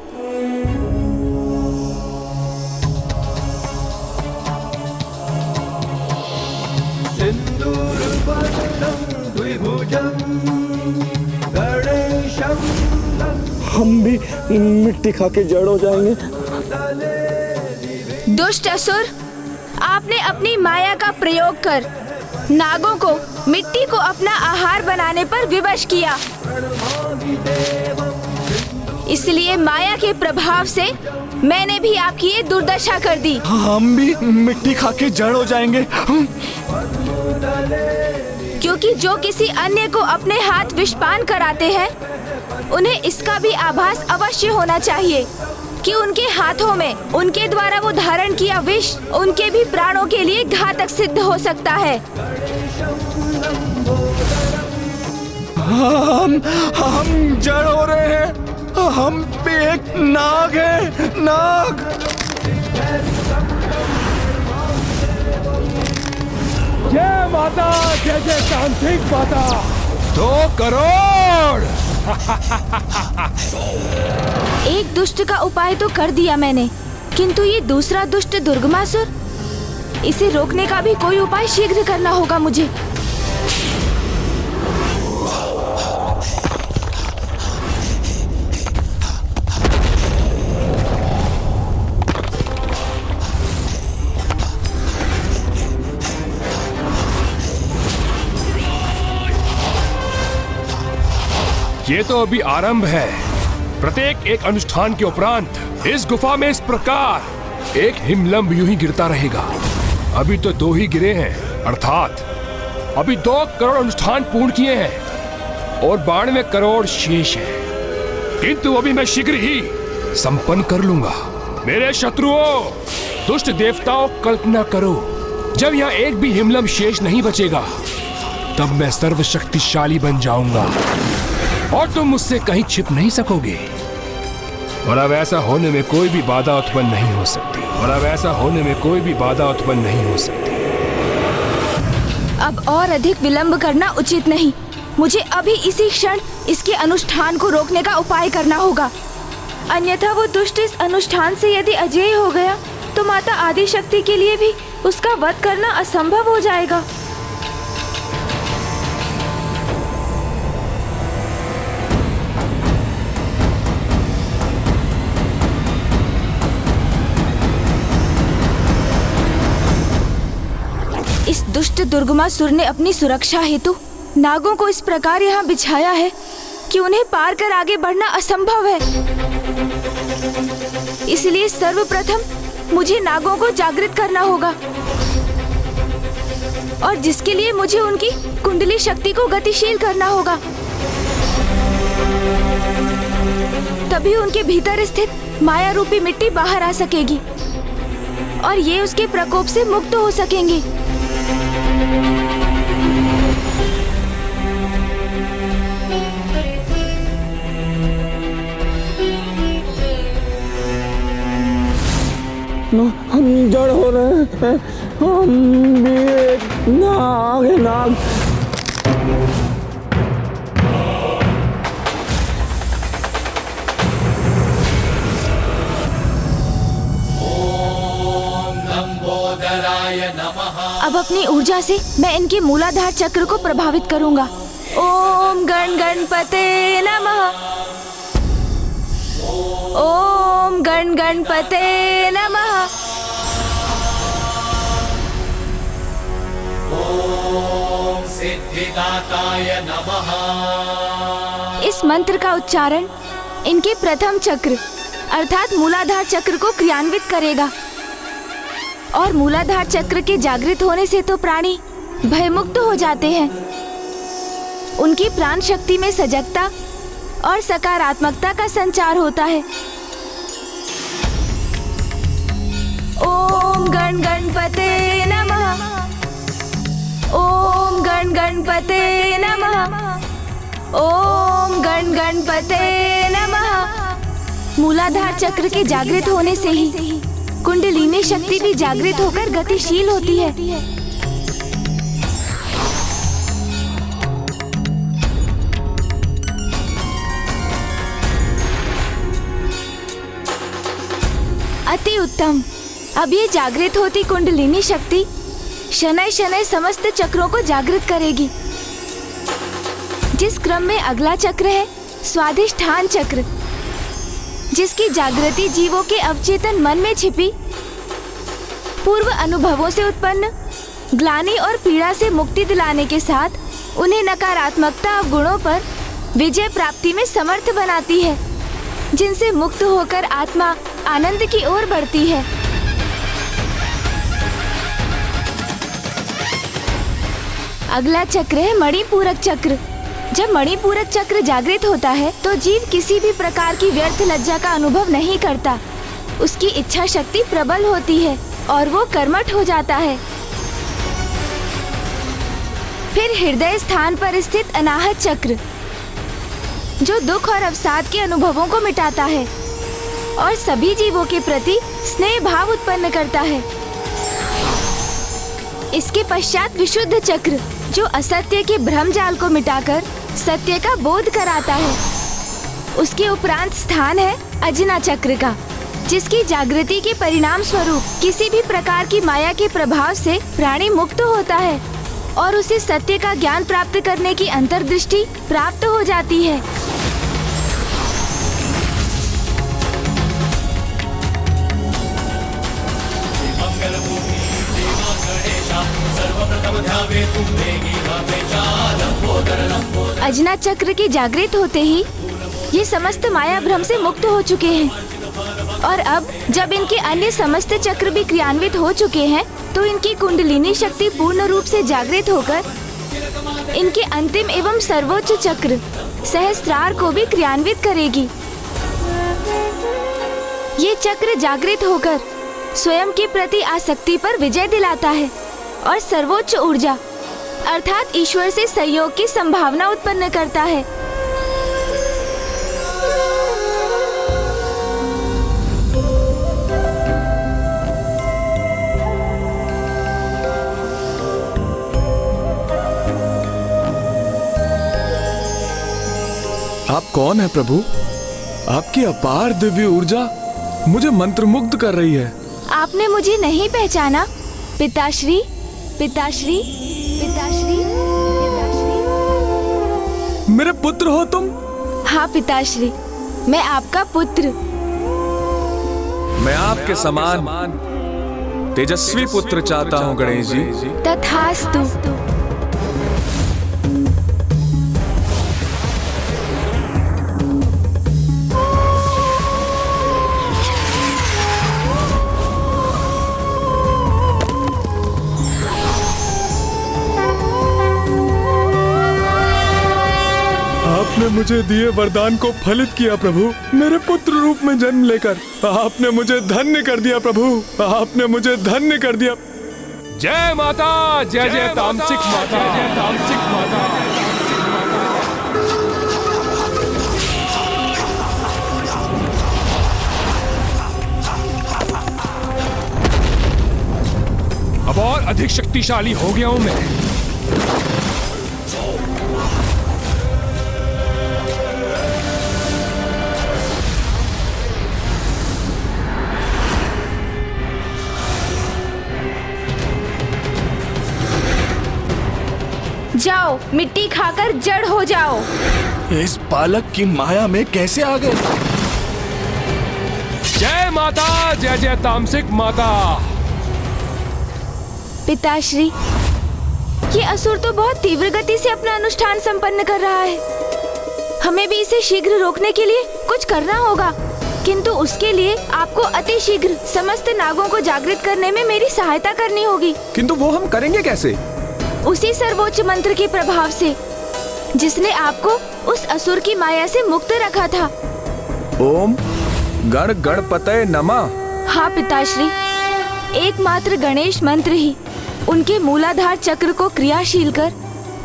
हम भी मिट्टी खा के जड़ हो जाएंगे। दुष्ट असुर, आपने अपनी माया का प्रयोग कर नागों को मिट्टी को अपना आहार बनाने पर विवश किया। इसलिए माया के प्रभाव से मैंने भी आपकी ये दुर्दशा कर दी। हम भी मिट्टी खा के जड़ हो जाएंगे। क्योंकि जो किसी अन्य को अपने हाथ विषपान कराते हैं, उन्हें इसका भी आभास अवश्य होना चाहिए कि उनके हाथों में उनके द्वारा वो धारण किया विष उनके भी प्राणों के लिए घातक सिद्ध हो सकता है। हम जड़ हो रहे हैं। हम भी एक नाग है। नाग। जय माता, जय जय तांत्रिक माता। 2 करोड़। एक दुष्ट का उपाय तो कर दिया मैंने, किंतु ये दूसरा दुष्ट दुर्गमासुर, इसे रोकने का भी कोई उपाय शीघ्र करना होगा मुझे। ये तो अभी आरंभ है। प्रत्येक एक अनुष्ठान के उपरांत इस गुफा में इस प्रकार एक हिमलंब यूं ही गिरता रहेगा। अभी तो 2 ही गिरे हैं, अर्थात अभी 2 करोड़ अनुष्ठान पूर्ण किए हैं और 92 करोड़ शेष है। किंतु अभी मैं शीघ्र ही संपन्न कर लूंगा। मेरे शत्रुओं, दुष्ट देवताओं, कल्पना करो, जब यहाँ एक भी हिमलंब शेष नहीं बचेगा, तब मैं सर्वशक्तिशाली बन जाऊंगा और तुम मुझसे कहीं छिप नहीं सकोगे। और अब ऐसा होने में कोई भी बाधा उत्पन्न नहीं हो सकती। अब और अधिक विलंब करना उचित नहीं। मुझे अभी इसी क्षण इसके अनुष्ठान को रोकने का उपाय करना होगा। अन्यथा वो दुष्ट इस अनुष्ठान से यदि अजेय हो गया, तो माता आदिशक्ति के लिए भी उसका वध करना असंभव हो जाएगा। इस दुष्ट दुर्गमासुर ने अपनी सुरक्षा हेतु नागों को इस प्रकार यहाँ बिछाया है कि उन्हें पार कर आगे बढ़ना असंभव है। इसलिए सर्वप्रथम मुझे नागों को जागृत करना होगा, और जिसके लिए मुझे उनकी कुंडली शक्ति को गतिशील करना होगा। तभी उनके भीतर स्थित माया रूपी मिट्टी बाहर आ सकेगी और ये उसके प्रकोप से मुक्त हो सकेंगे। हम जड़ हो रहे हैं। हम भी एक नाग है। नाग। अब अपनी ऊर्जा से मैं इनके मूलाधार चक्र को प्रभावित करूंगा। ओम गण गणपते नमः। ओम गण गणपते नमः। ओम सिद्धिदाताय नमः। इस मंत्र का उच्चारण इनके प्रथम चक्र अर्थात मूलाधार चक्र को क्रियान्वित करेगा। और मूलाधार चक्र के जागृत होने से तो प्राणी भयमुक्त हो जाते हैं। उनकी प्राण शक्ति में सजगता और सकारात्मकता का संचार होता है। ओम गण गणपते नमः। ओम गण गणपते नमः। ओम गण गणपते नमः। मूलाधार चक्र के जागृत होने से ही कुंडलिनी शक्ति भी जागृत होकर गतिशील होती है। अति उत्तम। अब ये जागृत होती कुंडलिनी शक्ति शनैः शनैः समस्त चक्रों को जागृत करेगी। जिस क्रम में अगला चक्र है स्वाधिष्ठान चक्र, जिसकी जागृति जीवों के अवचेतन मन में छिपी पूर्व अनुभवों से उत्पन्न ग्लानि और पीड़ा से मुक्ति दिलाने के साथ उन्हें नकारात्मकता अवगुणों पर विजय प्राप्ति में समर्थ बनाती है, जिनसे मुक्त होकर आत्मा आनंद की ओर बढ़ती है। अगला चक्र है मणिपूरक चक्र। जब मणिपूरक चक्र जागृत होता है तो जीव किसी भी प्रकार की व्यर्थ लज्जा का अनुभव नहीं करता। उसकी इच्छा शक्ति प्रबल होती है और वो कर्मठ हो जाता है। फिर हृदय स्थान पर स्थित अनाहत चक्र, जो दुख और अवसाद के अनुभवों को मिटाता है और सभी जीवों के प्रति स्नेह भाव उत्पन्न करता है। इसके पश्चात विशुद्ध चक्र, जो असत्य के भ्रमजाल को मिटाकर सत्य का बोध कराता है। उसके उपरांत स्थान है अजना चक्र का, जिसकी जागृति के परिणाम स्वरूप किसी भी प्रकार की माया के प्रभाव से प्राणी मुक्त होता है और उसे सत्य का ज्ञान प्राप्त करने की अंतर्दृष्टि प्राप्त हो जाती है। अजना चक्र के जागृत होते ही ये समस्त माया भ्रम से मुक्त हो चुके हैं और अब जब इनके अन्य समस्त चक्र भी क्रियान्वित हो चुके हैं तो इनकी कुंडलिनी शक्ति पूर्ण रूप से जागृत होकर इनके अंतिम एवं सर्वोच्च चक्र सहस्त्रार को भी क्रियान्वित करेगी। ये चक्र जागृत होकर स्वयं के प्रति आसक्ति पर विजय दिलाता है और सर्वोच्च ऊर्जा अर्थात ईश्वर से सहयोग की संभावना उत्पन्न करता है। आप कौन है प्रभु? आपकी अपार दिव्य ऊर्जा मुझे मंत्रमुग्ध कर रही है। आपने मुझे नहीं पहचाना? पिताश्री, पिताश्री, पिताश्री, पिताश्री। मेरे पुत्र हो तुम? हाँ पिताश्री, मैं आपका पुत्र। मैं आपके समान तेजस्वी पुत्र चाहता हूँ गणेश जी। तथास्तु। आपने मुझे दिए वरदान को फलित किया प्रभु। मेरे पुत्र रूप में जन्म लेकर आपने मुझे धन्य कर दिया प्रभु। आपने मुझे धन्य कर दिया। जय माता, जय जय तामसिक माता, जय तामसिक माता। अब और अधिक शक्तिशाली हो गया हूं मैं। जाओ, मिट्टी खाकर जड़ हो जाओ। इस बालक की माया में कैसे आ गए? जय माता, जय जय तामसिक माता। पिताश्री, ये असुर तो बहुत तीव्र गति से अपना अनुष्ठान संपन्न कर रहा है। हमें भी इसे शीघ्र रोकने के लिए कुछ करना होगा। किंतु उसके लिए आपको अति शीघ्र समस्त नागों को जागृत करने में मेरी सहायता करनी होगी। किंतु वो हम करेंगे कैसे? उसी सर्वोच्च मंत्र के प्रभाव से जिसने आपको उस असुर की माया से मुक्त रखा था। ओम गण गणपतये नमः। हाँ पिताश्री, एकमात्र गणेश मंत्र ही उनके मूलाधार चक्र को क्रियाशील कर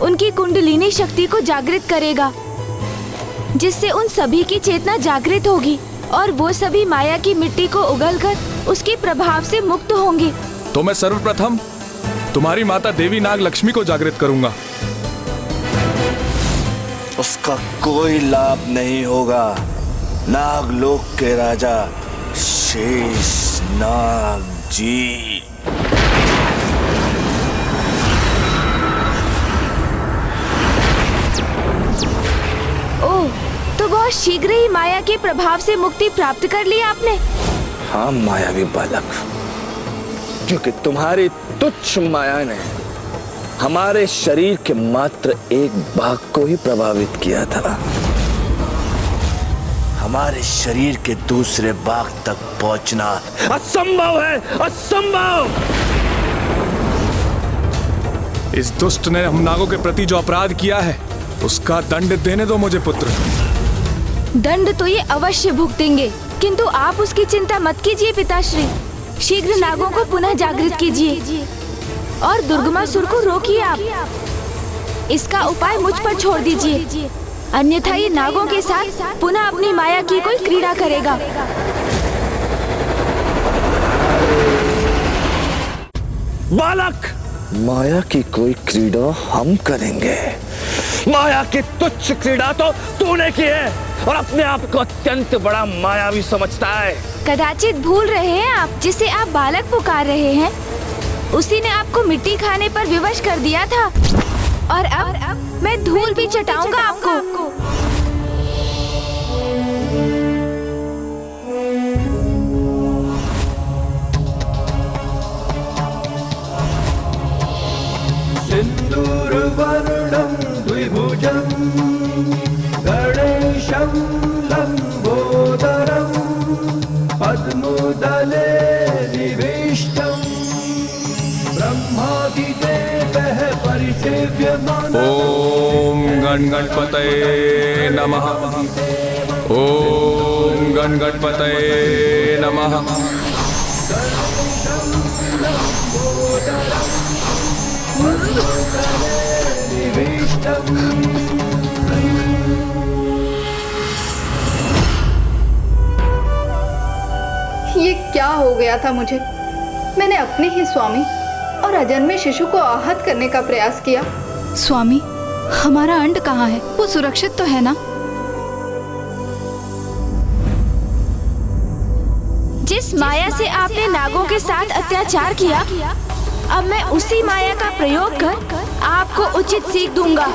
उनकी कुंडलिनी शक्ति को जागृत करेगा, जिससे उन सभी की चेतना जागृत होगी और वो सभी माया की मिट्टी को उगलकर उसके प्रभाव से मुक्त होंगे। तो मैं सर्वप्रथम तुम्हारी माता देवी नाग लक्ष्मी को जागृत करूंगा। उसका कोई लाभ नहीं होगा। नागलोक के राजा शेष नाग जी। ओह, तो बहुत शीघ्र ही माया के प्रभाव से मुक्ति प्राप्त कर ली आपने। हाँ मायावी बालक, क्योंकि तुम्हारी तुच्छ माया ने हमारे शरीर के मात्र एक भाग को ही प्रभावित किया था। हमारे शरीर के दूसरे भाग तक पहुंचना असंभव है, असंभव। इस दुष्ट ने हम नागों के प्रति जो अपराध किया है उसका दंड देने दो मुझे पुत्र। दंड तो ये अवश्य भुगतेंगे, किंतु आप उसकी चिंता मत कीजिए पिताश्री। शीघ्र नागों को पुनः जागृत कीजिए और दुर्गमासुर को रोकिए आप। इसका उपाय मुझ पर छोड़ दीजिए, अन्यथा ये नागों के साथ पुनः अपनी माया की कोई क्रीड़ा करेगा। बालक, माया की कोई क्रीड़ा हम करेंगे। माया की तुच्छ क्रीड़ा तो तूने की है और अपने आप को अत्यंत बड़ा मायावी समझता है। कदाचित भूल रहे हैं आप, जिसे आप बालक पुकार रहे हैं उसी ने आपको मिट्टी खाने पर विवश कर दिया था, और अब मैं धूल भी चटाऊंगा आपको। सिंदूरवर्णं द्विभुजं गणेशं लंबोदरं पद्मदले निविष्टं ब्रह्मादिदेवः परिसेव्यमानः। ओम गण गणपतये नमः। ओम गण गणपतये नमः। ये क्या हो गया था मुझे? मैंने अपने ही स्वामी और अजन्मे शिशु को आहत करने का प्रयास किया। स्वामी, हमारा अंड कहाँ है? वो सुरक्षित तो है ना? जिस माया से आपने नागों के साथ अत्याचार किया, अब मैं उसी माया का प्रयोग कर आपको उचित सीख दूंगा।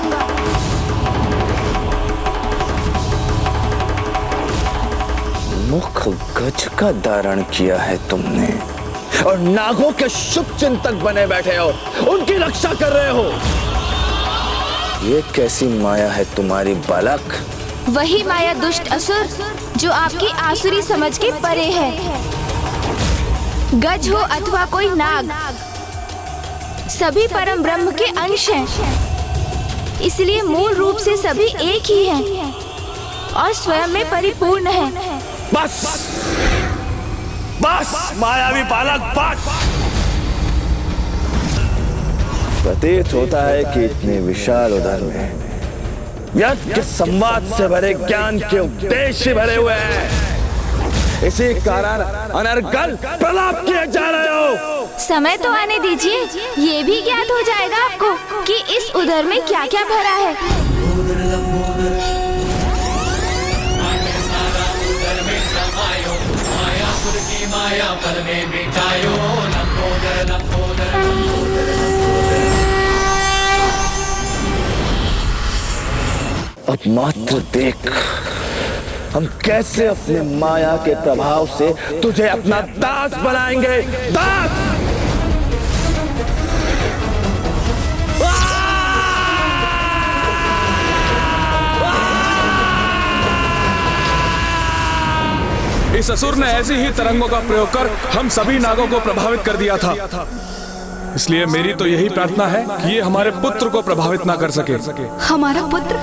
मुख गज का धारण किया है तुमने और नागों के शुभ चिंतक बने बैठे हो, उनकी रक्षा कर रहे हो। ये कैसी माया है तुम्हारी बालक? वही माया दुष्ट असुर जो आपकी आसुरी समझ के परे है। गज हो अथवा कोई नाग, सभी परम ब्रह्म के अंश हैं। इसलिए मूल रूप से सभी एक ही हैं और स्वयं में परिपूर्ण हैं। बस बस मायावी बालक, बस। प्रतीत होता है कि इतने विशाल उदर में व्यर्थ के संवाद से भरे ज्ञान के उद्देश्य भरे हुए हैं। इसी कारण अनर्गल प्रलाप किए जा रहे हो। समय तो आने दीजिए, ये भी ज्ञात हो जाएगा आपको कि इस उदर में क्या क्या भरा है। मायासुर की माया पल में मिटायो। लंबोदर लंबोदर अब मात्र देख हम कैसे अपने माया के प्रभाव से तुझे अपना दास बनाएंगे। दास! इस असुर ने ऐसी ही तरंगों का प्रयोग कर हम सभी नागों को प्रभावित कर दिया था। इसलिए मेरी तो यही प्रार्थना है कि ये हमारे पुत्र को प्रभावित ना कर सके। हमारा पुत्र?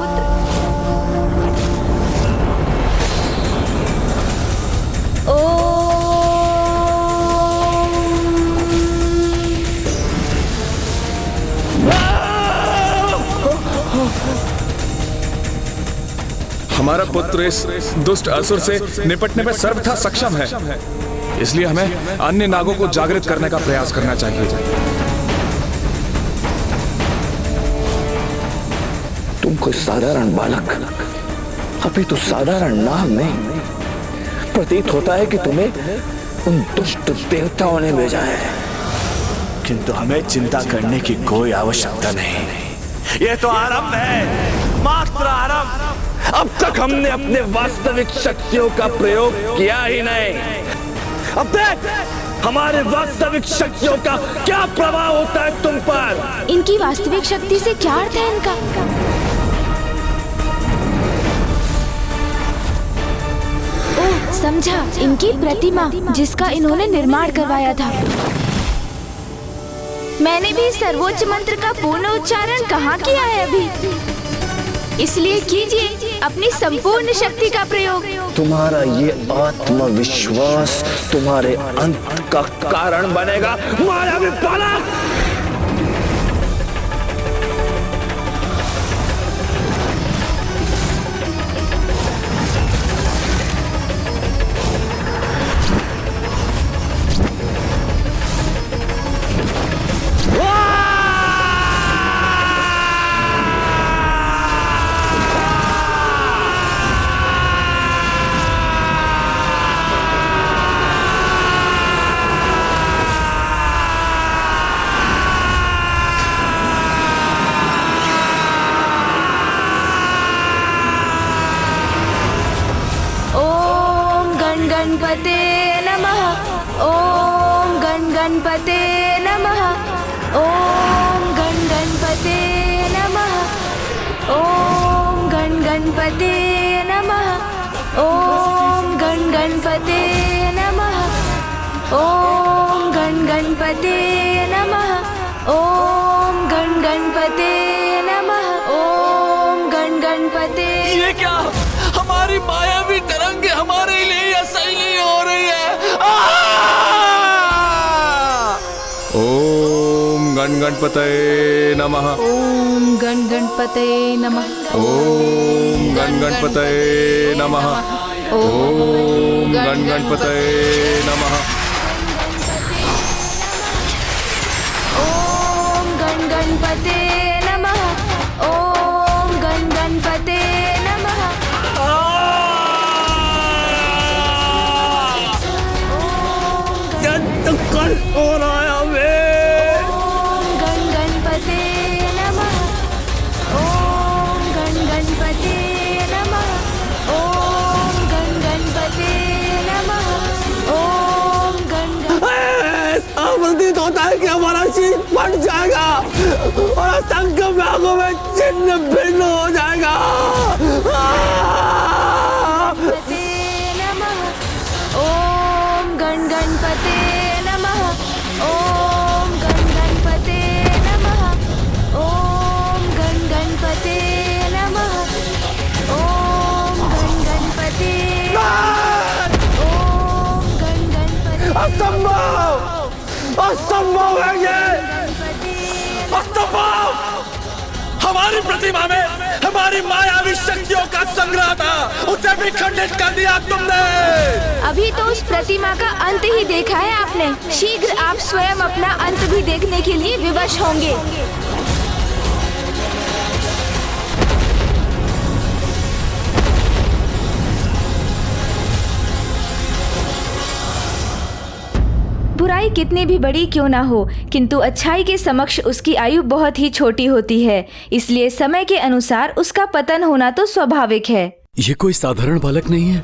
हमारा पुत्र इस दुष्ट असुर से निपटने में सर्वथा सक्षम है, इसलिए हमें अन्य नागों को जागृत करने का प्रयास करना चाहिए। तुम कोई साधारण बालक, अभी तो साधारण नाग नहीं, प्रतीत होता है कि तुम्हें उन दुष्ट देवताओं ने भेजा है। किंतु हमें चिंता करने की कोई आवश्यकता नहीं। ये तो आरंभ है, मात्र आरंभ। अब तक हमने अपने वास्तविक शक्तियों का प्रयोग किया ही नहीं। अब देख हमारे वास्तविक शक्तियों का क्या प्रभाव होता है तुम पर। इनकी वास्तविक शक्ति से क्या अर्थ है इनका? ओह, समझा, इनकी प्रतिमा जिसका इन्होंने निर्माण करवाया था। मैंने भी सर्वोच्च मंत्र का पूर्ण उच्चारण कहाँ किया है अभी? इसलिए कीजिए अपनी संपूर्ण शक्ति का प्रयोग। तुम्हारा ये आत्मविश्वास तुम्हारे अंत का कारण बनेगा मायावी बालक। गणपते नमः। ओम गणपते नमः। ओम गणपते नमः। ओम गणपते नमः। ओम गणपते नमः। ओम गणपते नमः। ओम गणपते नमः। ओम गणपते। ये क्या? हमारी मायावी तरंगे हमारे लिए सही नहीं हो रही है। ओम गणपतये नमः। ओम गणपते नमः। ओम गणपतये नमः। ओम गणपतये नमः। ओम गणपते नमः। ओम गणपते नमः। कल हो रहा है। ओम गणपते नमः। ओम गणपते नमः। ओम गणपते नमः। ओम ऐसा प्रतीत होता है कि हमारा शीश फट जाएगा और संग भागों में छिन्न भिन्न हो जाएगा। ओम गणपते नमः। ओम गणपते नमः। ओम गणपते नमः। ओम गणपते। ओम गणपते। असंभव, असंभव है ये, असंभव। हमारी प्रतिमा में हमारी मायावी शक्तियों का संग्रह था, उसे भी खंडित कर दिया तुमने। अभी तो उस प्रतिमा का अंत ही देखा है आपने। शीघ्र आप स्वयं अपना अंत भी देखने के लिए विवश होंगे। बुराई कितनी भी बड़ी क्यों ना हो, किंतु अच्छाई के समक्ष उसकी आयु बहुत ही छोटी होती है। इसलिए समय के अनुसार उसका पतन होना तो स्वाभाविक है। ये कोई साधारण बालक नहीं है।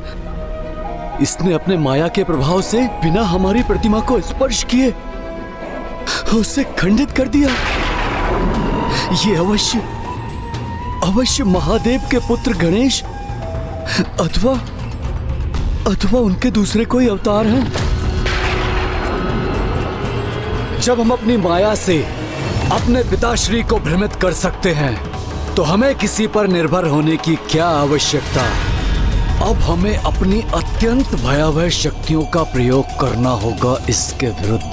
इसने अपने माया के प्रभाव से बिना हमारी प्रतिमा को स्पर्श किए उसे खंडित कर दिया। ये अवश्य अवश्य महादेव के पुत्र गणेश अथवा उनके दूसरे कोई अवतार हैं। जब हम अपनी माया से अपने पिताश्री को भ्रमित कर सकते हैं तो हमें किसी पर निर्भर होने की क्या आवश्यकता। अब हमें अपनी अत्यंत भयावह शक्तियों का प्रयोग करना होगा इसके विरुद्ध।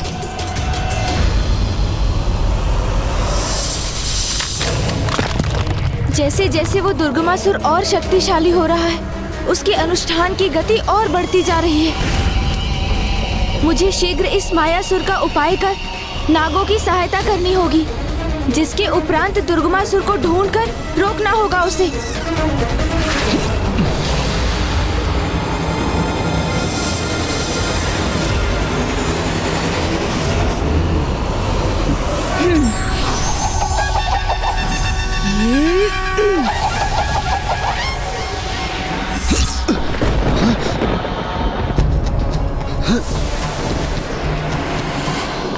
जैसे जैसे वो दुर्गमासुर और शक्तिशाली हो रहा है, उसके अनुष्ठान की गति और बढ़ती जा रही है। मुझे शीघ्र इस मायासुर का उपाय कर नागों की सहायता करनी होगी, जिसके उपरांत दुर्गमासुर को ढूंढकर रोकना होगा उसे।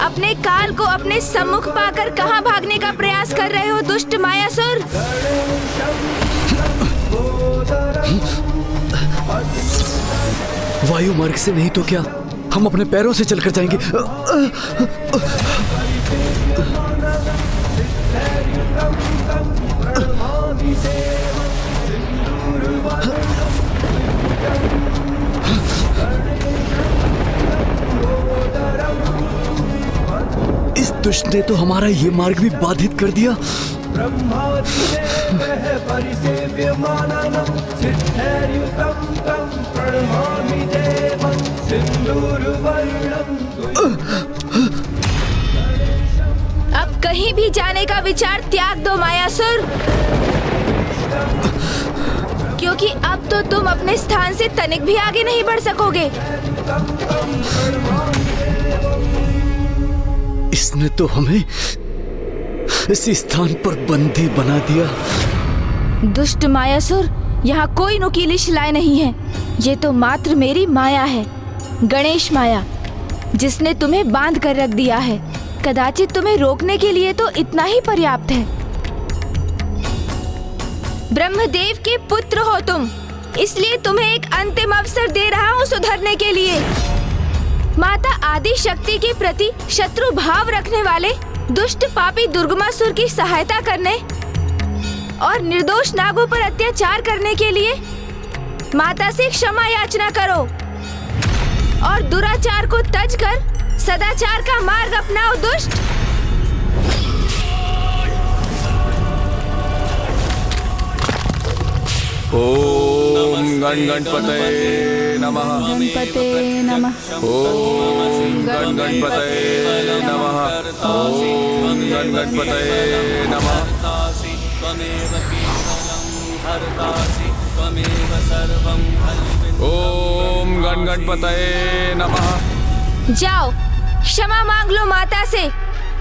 अपने काल को अपने सम्मुख पाकर कहां भागने का प्रयास कर रहे हो दुष्ट मायासुर? वायु मार्ग से नहीं तो क्या हम अपने पैरों से चलकर जाएंगे। इस दुष्ट ने तो हमारा ये मार्ग भी बाधित कर दिया। अब कहीं भी जाने का विचार त्याग दो मायासुर, क्योंकि अब तो तुम अपने स्थान से तनिक भी आगे नहीं बढ़ सकोगे। इसने तो हमें इसी स्थान पर बंदी बना दिया। दुष्ट मायासुर, यहाँ कोई नुकीली शिलाएं नहीं है। ये तो मात्र मेरी माया है, गणेश माया, जिसने तुम्हें बांध कर रख दिया है। कदाचित तुम्हें रोकने के लिए तो इतना ही पर्याप्त है। ब्रह्मदेव के पुत्र हो तुम, इसलिए तुम्हें एक अंतिम अवसर दे रहा हूँ सुधरने के लिए। माता आदि शक्ति के प्रति शत्रु भाव रखने वाले दुष्ट पापी दुर्गमासुर की सहायता करने और निर्दोष नागों पर अत्याचार करने के लिए माता से क्षमा याचना करो और दुराचार को तज कर सदाचार का मार्ग अपनाओ दुष्ट। ओम गणपतये नमः। गणपतये नमः। ओम गणपतये नमः। ओम गणपतये नमः। ओम गणपतये नमः। जाओ क्षमा मांग लो माता से,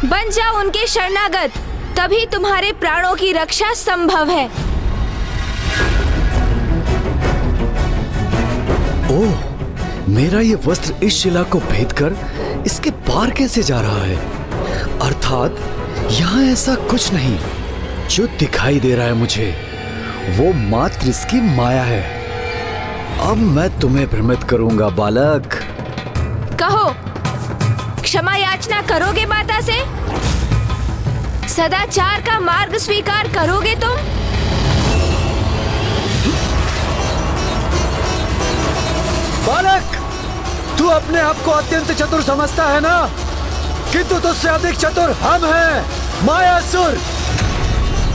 बन जाओ उनके शरणागत, तभी तुम्हारे प्राणों की रक्षा संभव है। ओह, मेरा ये वस्त्र इस शिला को भेद कर इसके पार कैसे जा रहा है? अर्थात यहाँ ऐसा कुछ नहीं जो दिखाई दे रहा है मुझे, वो मात्र इसकी माया है। अब मैं तुम्हें भ्रमित करूंगा बालक। कहो, क्षमा याचना करोगे माता से? सदाचार का मार्ग स्वीकार करोगे तुम? बालक, तू अपने आप को अत्यंत चतुर समझता है ना, किंतु तुझसे अधिक चतुर हम हैं मायासुर।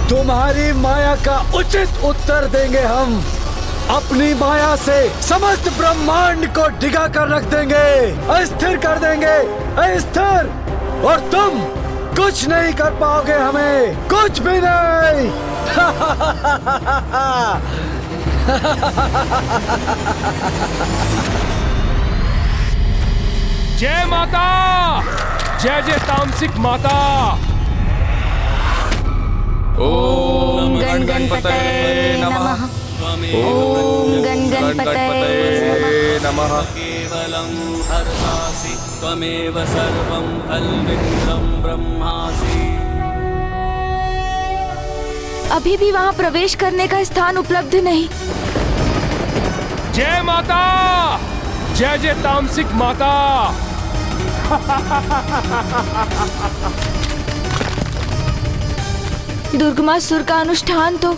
तुम्हारी माया का उचित उत्तर देंगे हम। अपनी माया से समस्त ब्रह्मांड को डिगा कर रख देंगे, अस्थिर कर देंगे, अस्थिर, और तुम कुछ नहीं कर पाओगे हमें, कुछ भी नहीं। जय माता, जय जय तामसिक माता। ओम गणपतये नमः। ओम गणपतये नमः। केवलं हरसासि त्वमेव सर्वं खल्विन्द्रं ब्रह्मासि। अभी भी वहाँ प्रवेश करने का स्थान उपलब्ध नहीं। जय माता। जय जय तामसिक माता। दुर्गमासुर का अनुष्ठान तो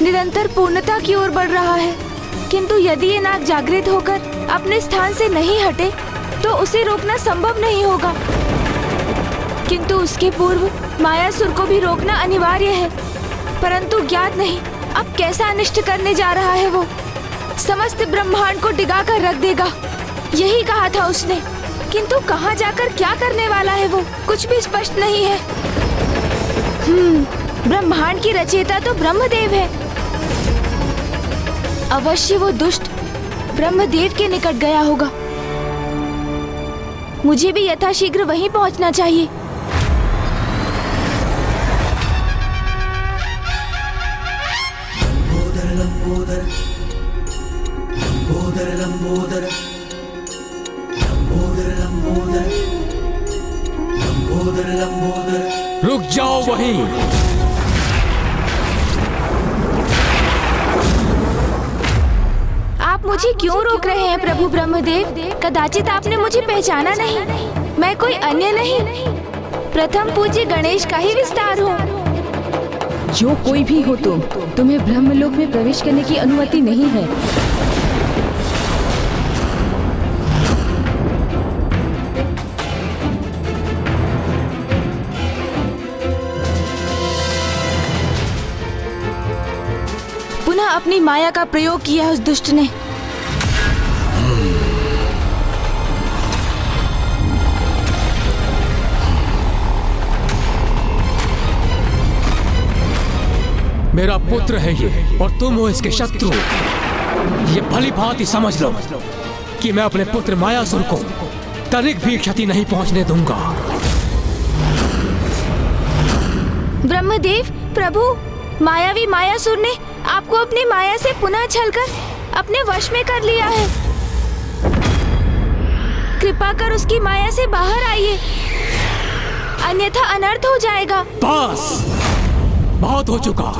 निरंतर पूर्णता की ओर बढ़ रहा है, किंतु यदि ये नाग जागृत होकर अपने स्थान से नहीं हटे तो उसे रोकना संभव नहीं होगा। किंतु उसके पूर्व मायासुर को भी रोकना अनिवार्य है, परंतु ज्ञात नहीं अब कैसा अनिष्ट करने जा रहा है। वो समस्त ब्रह्मांड को डिगा कर रख देगा, यही कहा था उसने, किंतु कहाँ जाकर क्या करने वाला है वो कुछ भी स्पष्ट नहीं है। ब्रह्मांड की रचयिता तो ब्रह्मदेव है। अवश्य वो दुष्ट ब्रह्मदेव के निकट गया होगा। मुझे भी यथाशीघ्र वहीं पहुंचना चाहिए। लंबोदर लंबोदर लंबोदर लंबोदर लंबोदर लंबोदर लंबोदर। रुक जाओ वहीं। आप मुझे क्यों रोक रहे हैं प्रभु ब्रह्मदेव? कदाचित आपने मुझे पहचाना नहीं। मैं कोई अन्य नहीं, प्रथम पूज्य गणेश का ही विस्तार हूँ। जो कोई भी हो तुम्हें ब्रह्मलोक में प्रवेश करने की अनुमति नहीं है। पुनः अपनी माया का प्रयोग किया उस दुष्ट ने। मेरा पुत्र है ये और तुम हो इसके शत्रु। ये भली भांति समझ लो कि मैं अपने पुत्र मायासुर को तनिक भी क्षति नहीं पहुंचने दूंगा। ब्रह्मदेव प्रभु, मायावी मायासुर ने आपको अपनी माया से पुनः छलकर अपने वश में कर लिया है। कृपा कर उसकी माया से बाहर आइए, अन्यथा अनर्थ हो जाएगा। बस बहुत हो चुका।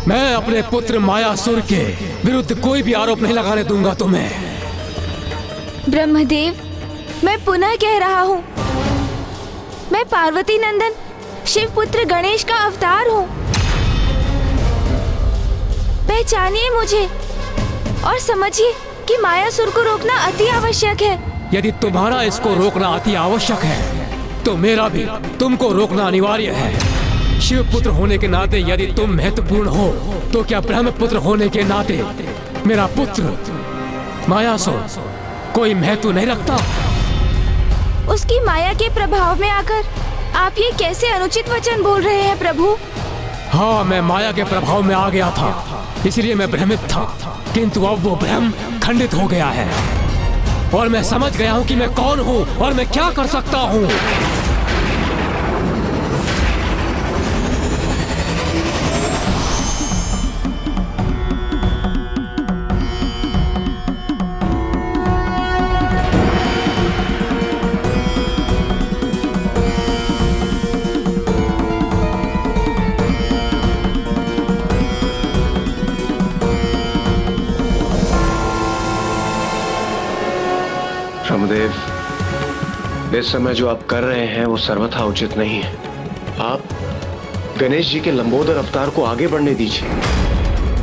मैं अपने पुत्र मायासुर के विरुद्ध कोई भी आरोप नहीं लगाने दूंगा तुम्हें। ब्रह्मदेव, मैं पुनः कह रहा हूँ, मैं पार्वती नंदन शिव पुत्र गणेश का अवतार हूँ। पहचानिए मुझे और समझिए कि मायासुर को रोकना अति आवश्यक है। यदि तुम्हारा इसको रोकना अति आवश्यक है तो मेरा भी तुमको रोकना अनिवार्य है। शिव पुत्र होने के नाते यदि तुम महत्वपूर्ण हो तो क्या ब्रह्म पुत्र होने के नाते मेरा पुत्र मायासुर कोई महत्व नहीं रखता? उसकी माया के प्रभाव में आकर आप ये कैसे अनुचित वचन बोल रहे हैं प्रभु? हाँ, मैं माया के प्रभाव में आ गया था, इसलिए मैं भ्रमित था, किंतु अब वो भ्रम खंडित हो गया है और मैं समझ गया हूँ कि मैं कौन हूँ और मैं क्या कर सकता हूँ। ब्रह्मदेव, इस समय जो आप कर रहे हैं वो सर्वथा उचित नहीं है। आप गणेश जी के लंबोदर अवतार को आगे बढ़ने दीजिए,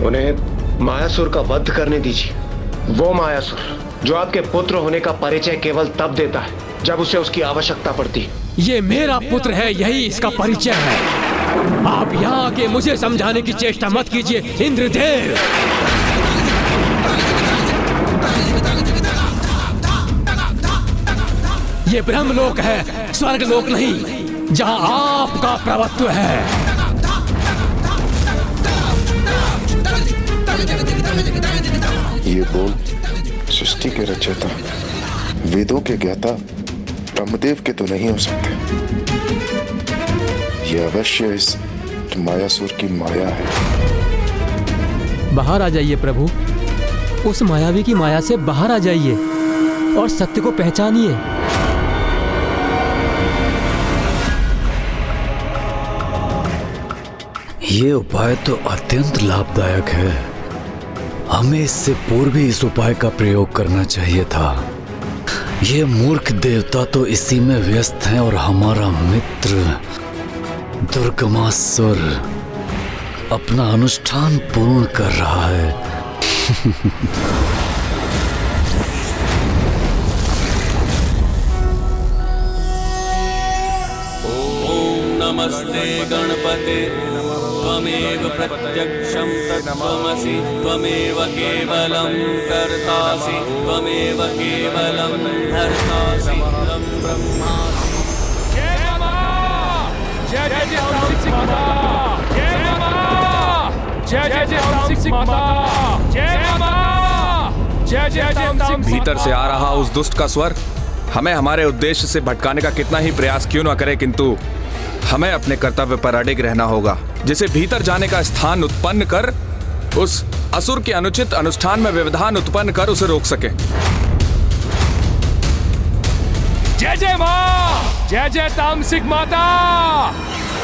उन्हें मायासुर का वध करने दीजिए। वो मायासुर जो आपके पुत्र होने का परिचय केवल तब देता है जब उसे उसकी आवश्यकता पड़ती है। ये मेरा पुत्र है, यही इसका परिचय है। आप यहाँ आके मुझे समझाने की चेष्टा मत कीजिए इंद्रदेव। ये ब्रह्मलोक है, स्वर्गलोक नहीं, जहाँ आपका प्रभुत्व है। ये बोल सृष्टि के रचयिता, वेदों के ज्ञाता ब्रह्मदेव के तो नहीं हो सकते। ये अवश्य इस मायासुर की माया है। बाहर आ जाइए प्रभु, उस मायावी की माया से बाहर आ जाइए और सत्य को पहचानिए। ये उपाय तो अत्यंत लाभदायक है। हमें इससे पूर्व ही इस उपाय का प्रयोग करना चाहिए था। ये मूर्ख देवता तो इसी में व्यस्त हैं और हमारा मित्र दुर्गमासुर अपना अनुष्ठान पूर्ण कर रहा है। नमस्ते गणपते त्वमेव प्रत्यक्षं तत्त्वमसि त्वमेव केवलं कर्तासि त्वमेव केवलं हर्तासि त्वं ब्रह्मासि। जय जय जय तामसिक माता, जय माता, जय जय जय तामसिक माता, जय माता, जय जय तामसिक। भीतर से आ रहा उस दुष्ट का स्वर हमें हमारे उद्देश्य से भटकाने का कितना ही प्रयास क्यों न करे, किंतु हमें अपने कर्तव्य पर अडिग रहना होगा, जिसे भीतर जाने का स्थान उत्पन्न कर उस असुर के अनुचित अनुष्ठान में व्यवधान उत्पन्न कर उसे रोक सके। जय जय माँ, जय जय तामसिक माता,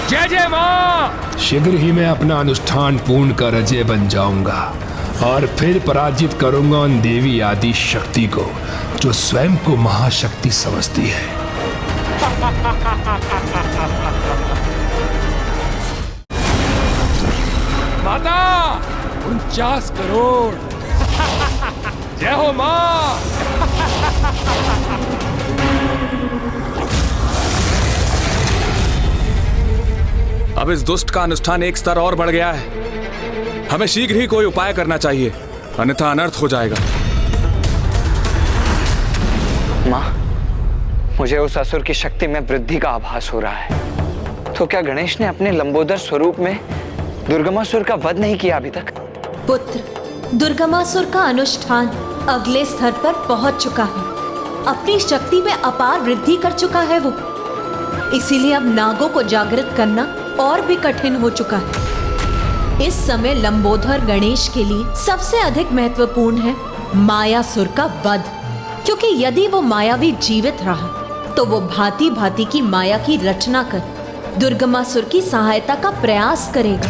जय जय माँ। शीघ्र ही मैं अपना अनुष्ठान पूर्ण कर अजय बन जाऊंगा और फिर पराजित करूंगा उन देवी आदि शक्ति को जो स्वयं को महाशक्ति समझती है। माता 49 करोड़। जय हो माँ। अब इस दुष्ट का अनुष्ठान एक स्तर और बढ़ गया है। हमें शीघ्र ही कोई उपाय करना चाहिए, अन्यथा अनर्थ हो जाएगा। माँ, मुझे उस असुर की शक्ति में वृद्धि का आभास हो रहा है। तो क्या गणेश ने अपने लंबोदर स्वरूप में दुर्गमासुर का वध नहीं किया अभी तक? पुत्र, दुर्गमासुर का अनुष्ठान अगले स्तर पर पहुंच चुका है। अपनी शक्ति में अपार वृद्धि कर चुका है वो। इसीलिए अब नागों को जागृत करना और भी कठिन हो चुका है। इस समय लंबोदर गणेश के लिए सबसे अधिक महत्वपूर्ण है मायासुर का वध, क्योंकि यदि वो मायावी जीवित रहा तो वो भांति भांति की माया की रचना कर दुर्गमासुर की सहायता का प्रयास करेगा,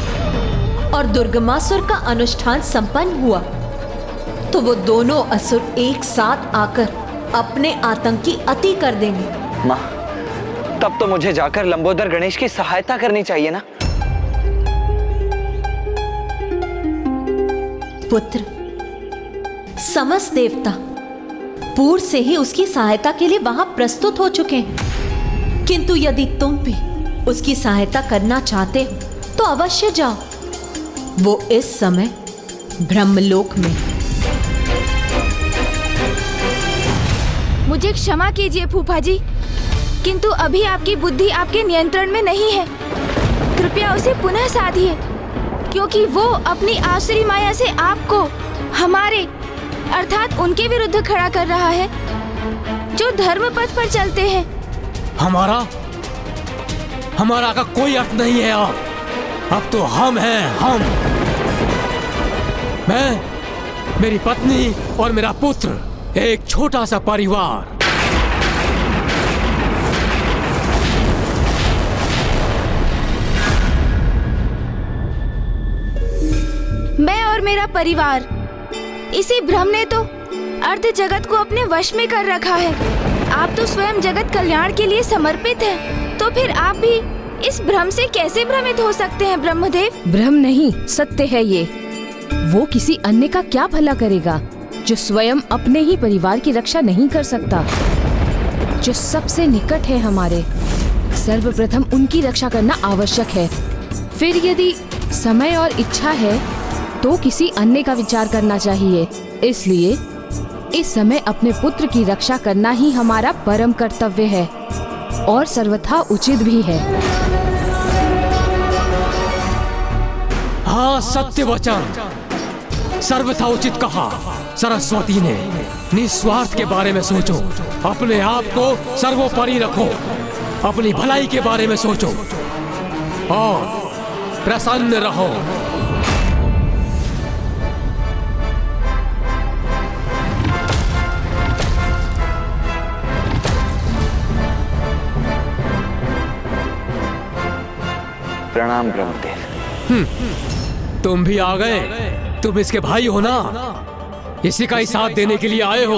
और दुर्गमासुर का अनुष्ठान संपन्न हुआ तो वो दोनों असुर एक साथ आकर अपने आतंक की अति कर देंगे। माँ, तब तो मुझे जाकर लंबोदर गणेश की सहायता करनी चाहिए ना? पुत्र, समस्त देवता पूर्व से ही उसकी सहायता के लिए वहां प्रस्तुत हो चुके हैं, किंतु यदि तुम भी उसकी सहायता करना चाहते हो तो अवश्य जाओ। वो इस समय ब्रह्मलोक में। मुझे क्षमा कीजिए फूफा जी, किंतु अभी आपकी बुद्धि आपके नियंत्रण में नहीं है। कृपया उसे पुनः साधिए, क्योंकि वो अपनी आसुरी माया से आपको हमारे अर्थात उनके विरुद्ध खड़ा कर रहा है, जो धर्म पथ पर चलते हैं। हमारा का कोई अर्थ नहीं है। अब तो हम हैं, हम। मैं, मेरी पत्नी और मेरा पुत्र, एक छोटा सा परिवार। मैं और मेरा परिवार, इसी भ्रम ने तो अर्ध जगत को अपने वश में कर रखा है। आप तो स्वयं जगत कल्याण के लिए समर्पित हैं, तो फिर आप भी इस भ्रम से कैसे भ्रमित हो सकते हैं ब्रह्मदेव? भ्रम नहीं, सत्य है ये। वो किसी अन्य का क्या भला करेगा जो स्वयं अपने ही परिवार की रक्षा नहीं कर सकता, जो सबसे निकट है हमारे। सर्वप्रथम उनकी रक्षा करना आवश्यक है, फिर यदि समय और इच्छा है तो किसी अन्य का विचार करना चाहिए। इसलिए इस समय अपने पुत्र की रक्षा करना ही हमारा परम कर्तव्य है और सर्वथा उचित भी है। हाँ, सत्य वचन, सर्वथा उचित कहा सरस्वती ने। निस्वार्थ के बारे में सोचो, अपने आप को सर्वोपरि रखो, अपनी भलाई के बारे में सोचो और प्रसन्न रहो। प्रणाम ब्रह्मदेव। तुम भी आ गए तुम इसके भाई हो ना, इसी का ही साथ देने के लिए आए हो।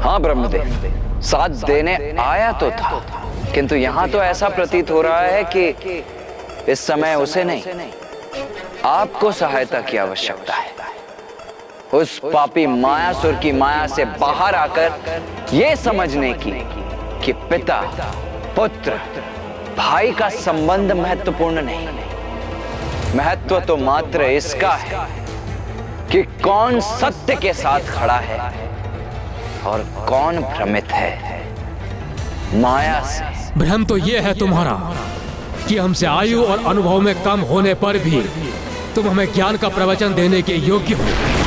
हाँ ब्रह्मदेव, साथ देने आया तो था, किंतु यहाँ तो ऐसा प्रतीत हो रहा है कि इस समय उसे नहीं, आपको सहायता की आवश्यकता है। उस पापी मायासुर की माया से बाहर आकर ये समझने की कि पिता पुत्र भाई का संबंध महत्वपूर्ण नहीं, महत्व तो मात्र इसका है कि कौन सत्य के साथ खड़ा है और कौन भ्रमित है माया से। भ्रम तो ये है तुम्हारा कि हमसे आयु और अनुभव में कम होने पर भी तुम हमें ज्ञान का प्रवचन देने के योग्य हो।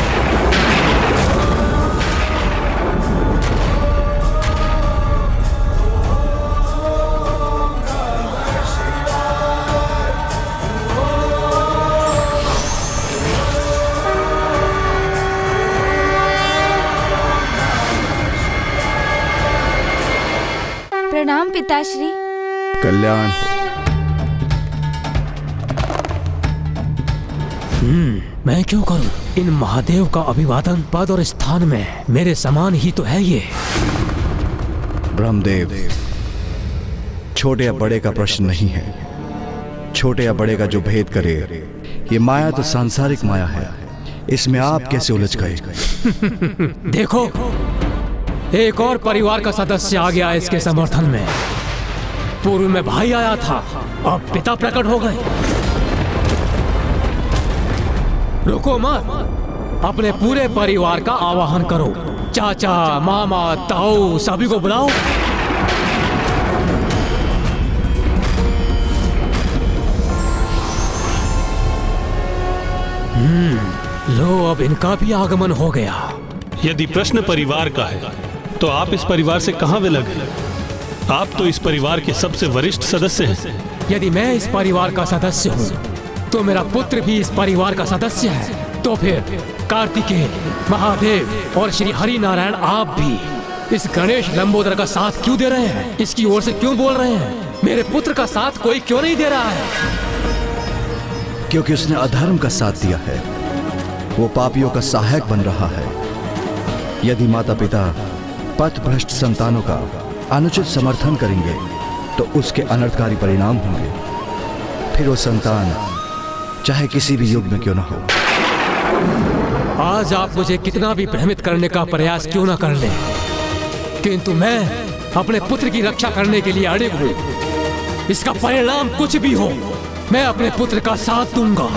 प्रणाम पिताश्री। कल्याण हो। मैं क्यों करूं? इन महादेव का अभिवादन पद और स्थान में मेरे समान ही तो है ये। ब्रह्मदेव, छोटे या बड़े का प्रश्न नहीं है। छोटे या बड़े का जो भेद करे, ये माया तो सांसारिक माया है, इसमें आप कैसे उलझ गए? देखो, एक और परिवार का सदस्य आ गया इसके समर्थन में। पूर्व में भाई आया था, अब पिता प्रकट हो गए। रुको मत, अपने पूरे परिवार का आवाहन करो। चाचा, मामा, ताऊ सभी को बुलाओ। लो, अब इनका भी आगमन हो गया। यदि प्रश्न परिवार का है तो आप इस परिवार से कहां विलग हैं? आप तो इस परिवार के सबसे वरिष्ठ सदस्य हैं। यदि मैं इस परिवार का सदस्य हूँ तो मेरा पुत्र भी इस परिवार का सदस्य है। तो फिर कार्तिकेय, महादेव और श्री हरि नारायण आप भी इस गणेश लंबोदर का साथ क्यों दे रहे हैं? इसकी ओर से क्यों बोल रहे हैं? मेरे पुत्र का साथ कोई क्यों नहीं दे रहा है? क्योंकि उसने अधर्म का साथ दिया है, वो पापियों का सहायक बन रहा है। यदि माता पिता पथ भ्रष्ट संतानों का अनुचित समर्थन करेंगे तो उसके अनर्थकारी परिणाम होंगे। फिर वो संतान चाहे किसी भी युग में क्यों ना हो। आज आप मुझे कितना भी भ्रमित करने का प्रयास क्यों ना कर ले, किंतु मैं अपने पुत्र की रक्षा करने के लिए अड़िग हूँ। इसका परिणाम कुछ भी हो, मैं अपने पुत्र का साथ दूंगा।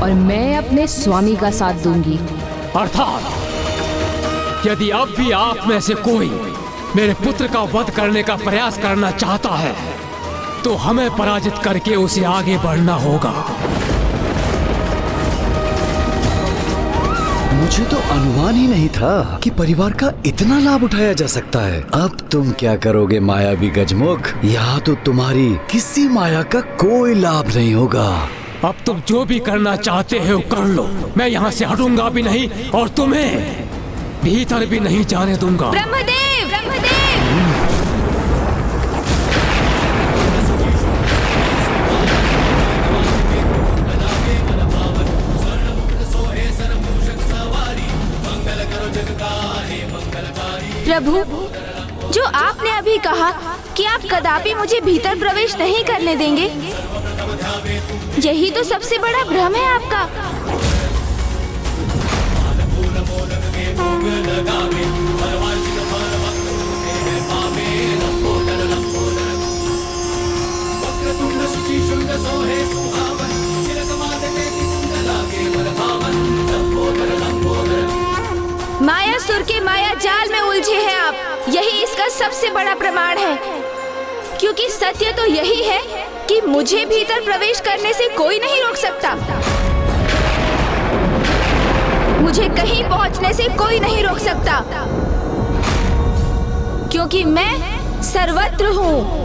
और मैं अपने स्वामी का साथ दूंगी। अर्थात यदि अब भी आप में से कोई मेरे पुत्र का वध करने का प्रयास करना चाहता है तो हमें पराजित करके उसे आगे बढ़ना होगा। मुझे तो अनुमान ही नहीं था कि परिवार का इतना लाभ उठाया जा सकता है। अब तुम क्या करोगे मायावी गजमुख? यहाँ तो तुम्हारी किसी माया का कोई लाभ नहीं होगा। अब तुम जो भी करना चाहते हो कर लो, मैं यहाँ से हटूंगा भी नहीं और तुम्हें भीतर भी नहीं जाने दूंगा। ब्रह्मदेव, ब्रह्मदेव! प्रभु, जो आपने अभी कहा कि आप कदापि मुझे भीतर प्रवेश नहीं करने देंगे, यही तो सबसे बड़ा भ्रम है आपका। मायासुर के माया जाल में उलझे हैं आप, यही इसका सबसे बड़ा प्रमाण है। क्योंकि सत्य तो यही है कि मुझे भीतर प्रवेश करने से कोई नहीं रोक सकता। मुझे कहीं पहुंचने से कोई नहीं रोक सकता, क्योंकि मैं सर्वत्र हूँ।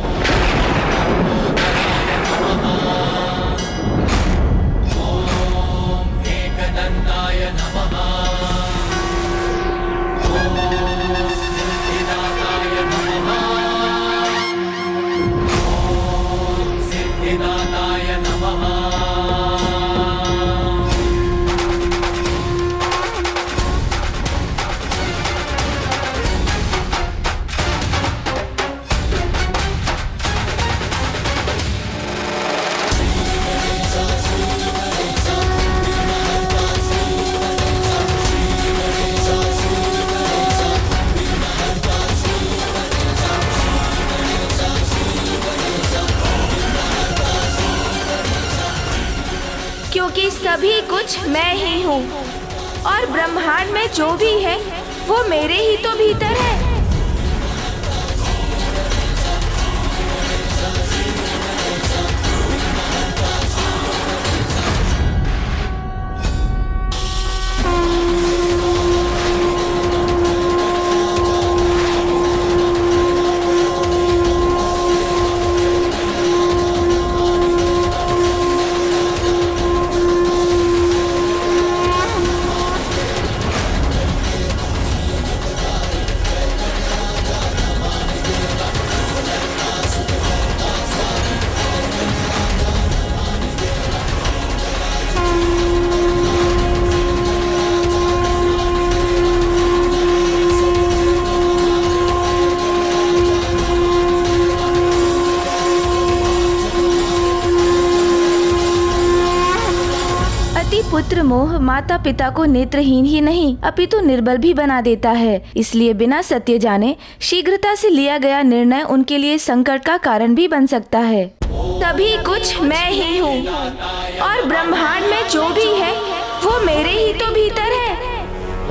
सिद्धिदाताय नमः। सभी कुछ मैं ही हूँ और ब्रह्मांड में जो भी है वो मेरे ही तो भीतर है। पुत्र मोह माता पिता को नेत्रहीन ही नहीं अपितु निर्बल भी बना देता है। इसलिए बिना सत्य जाने शीघ्रता से लिया गया निर्णय उनके लिए संकट का कारण भी बन सकता है। सभी कुछ मैं ही हूँ और ब्रह्मांड में जो भी है वो मेरे ही तो भीतर है।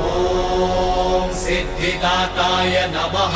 ओम सिद्धिदाताय नमः।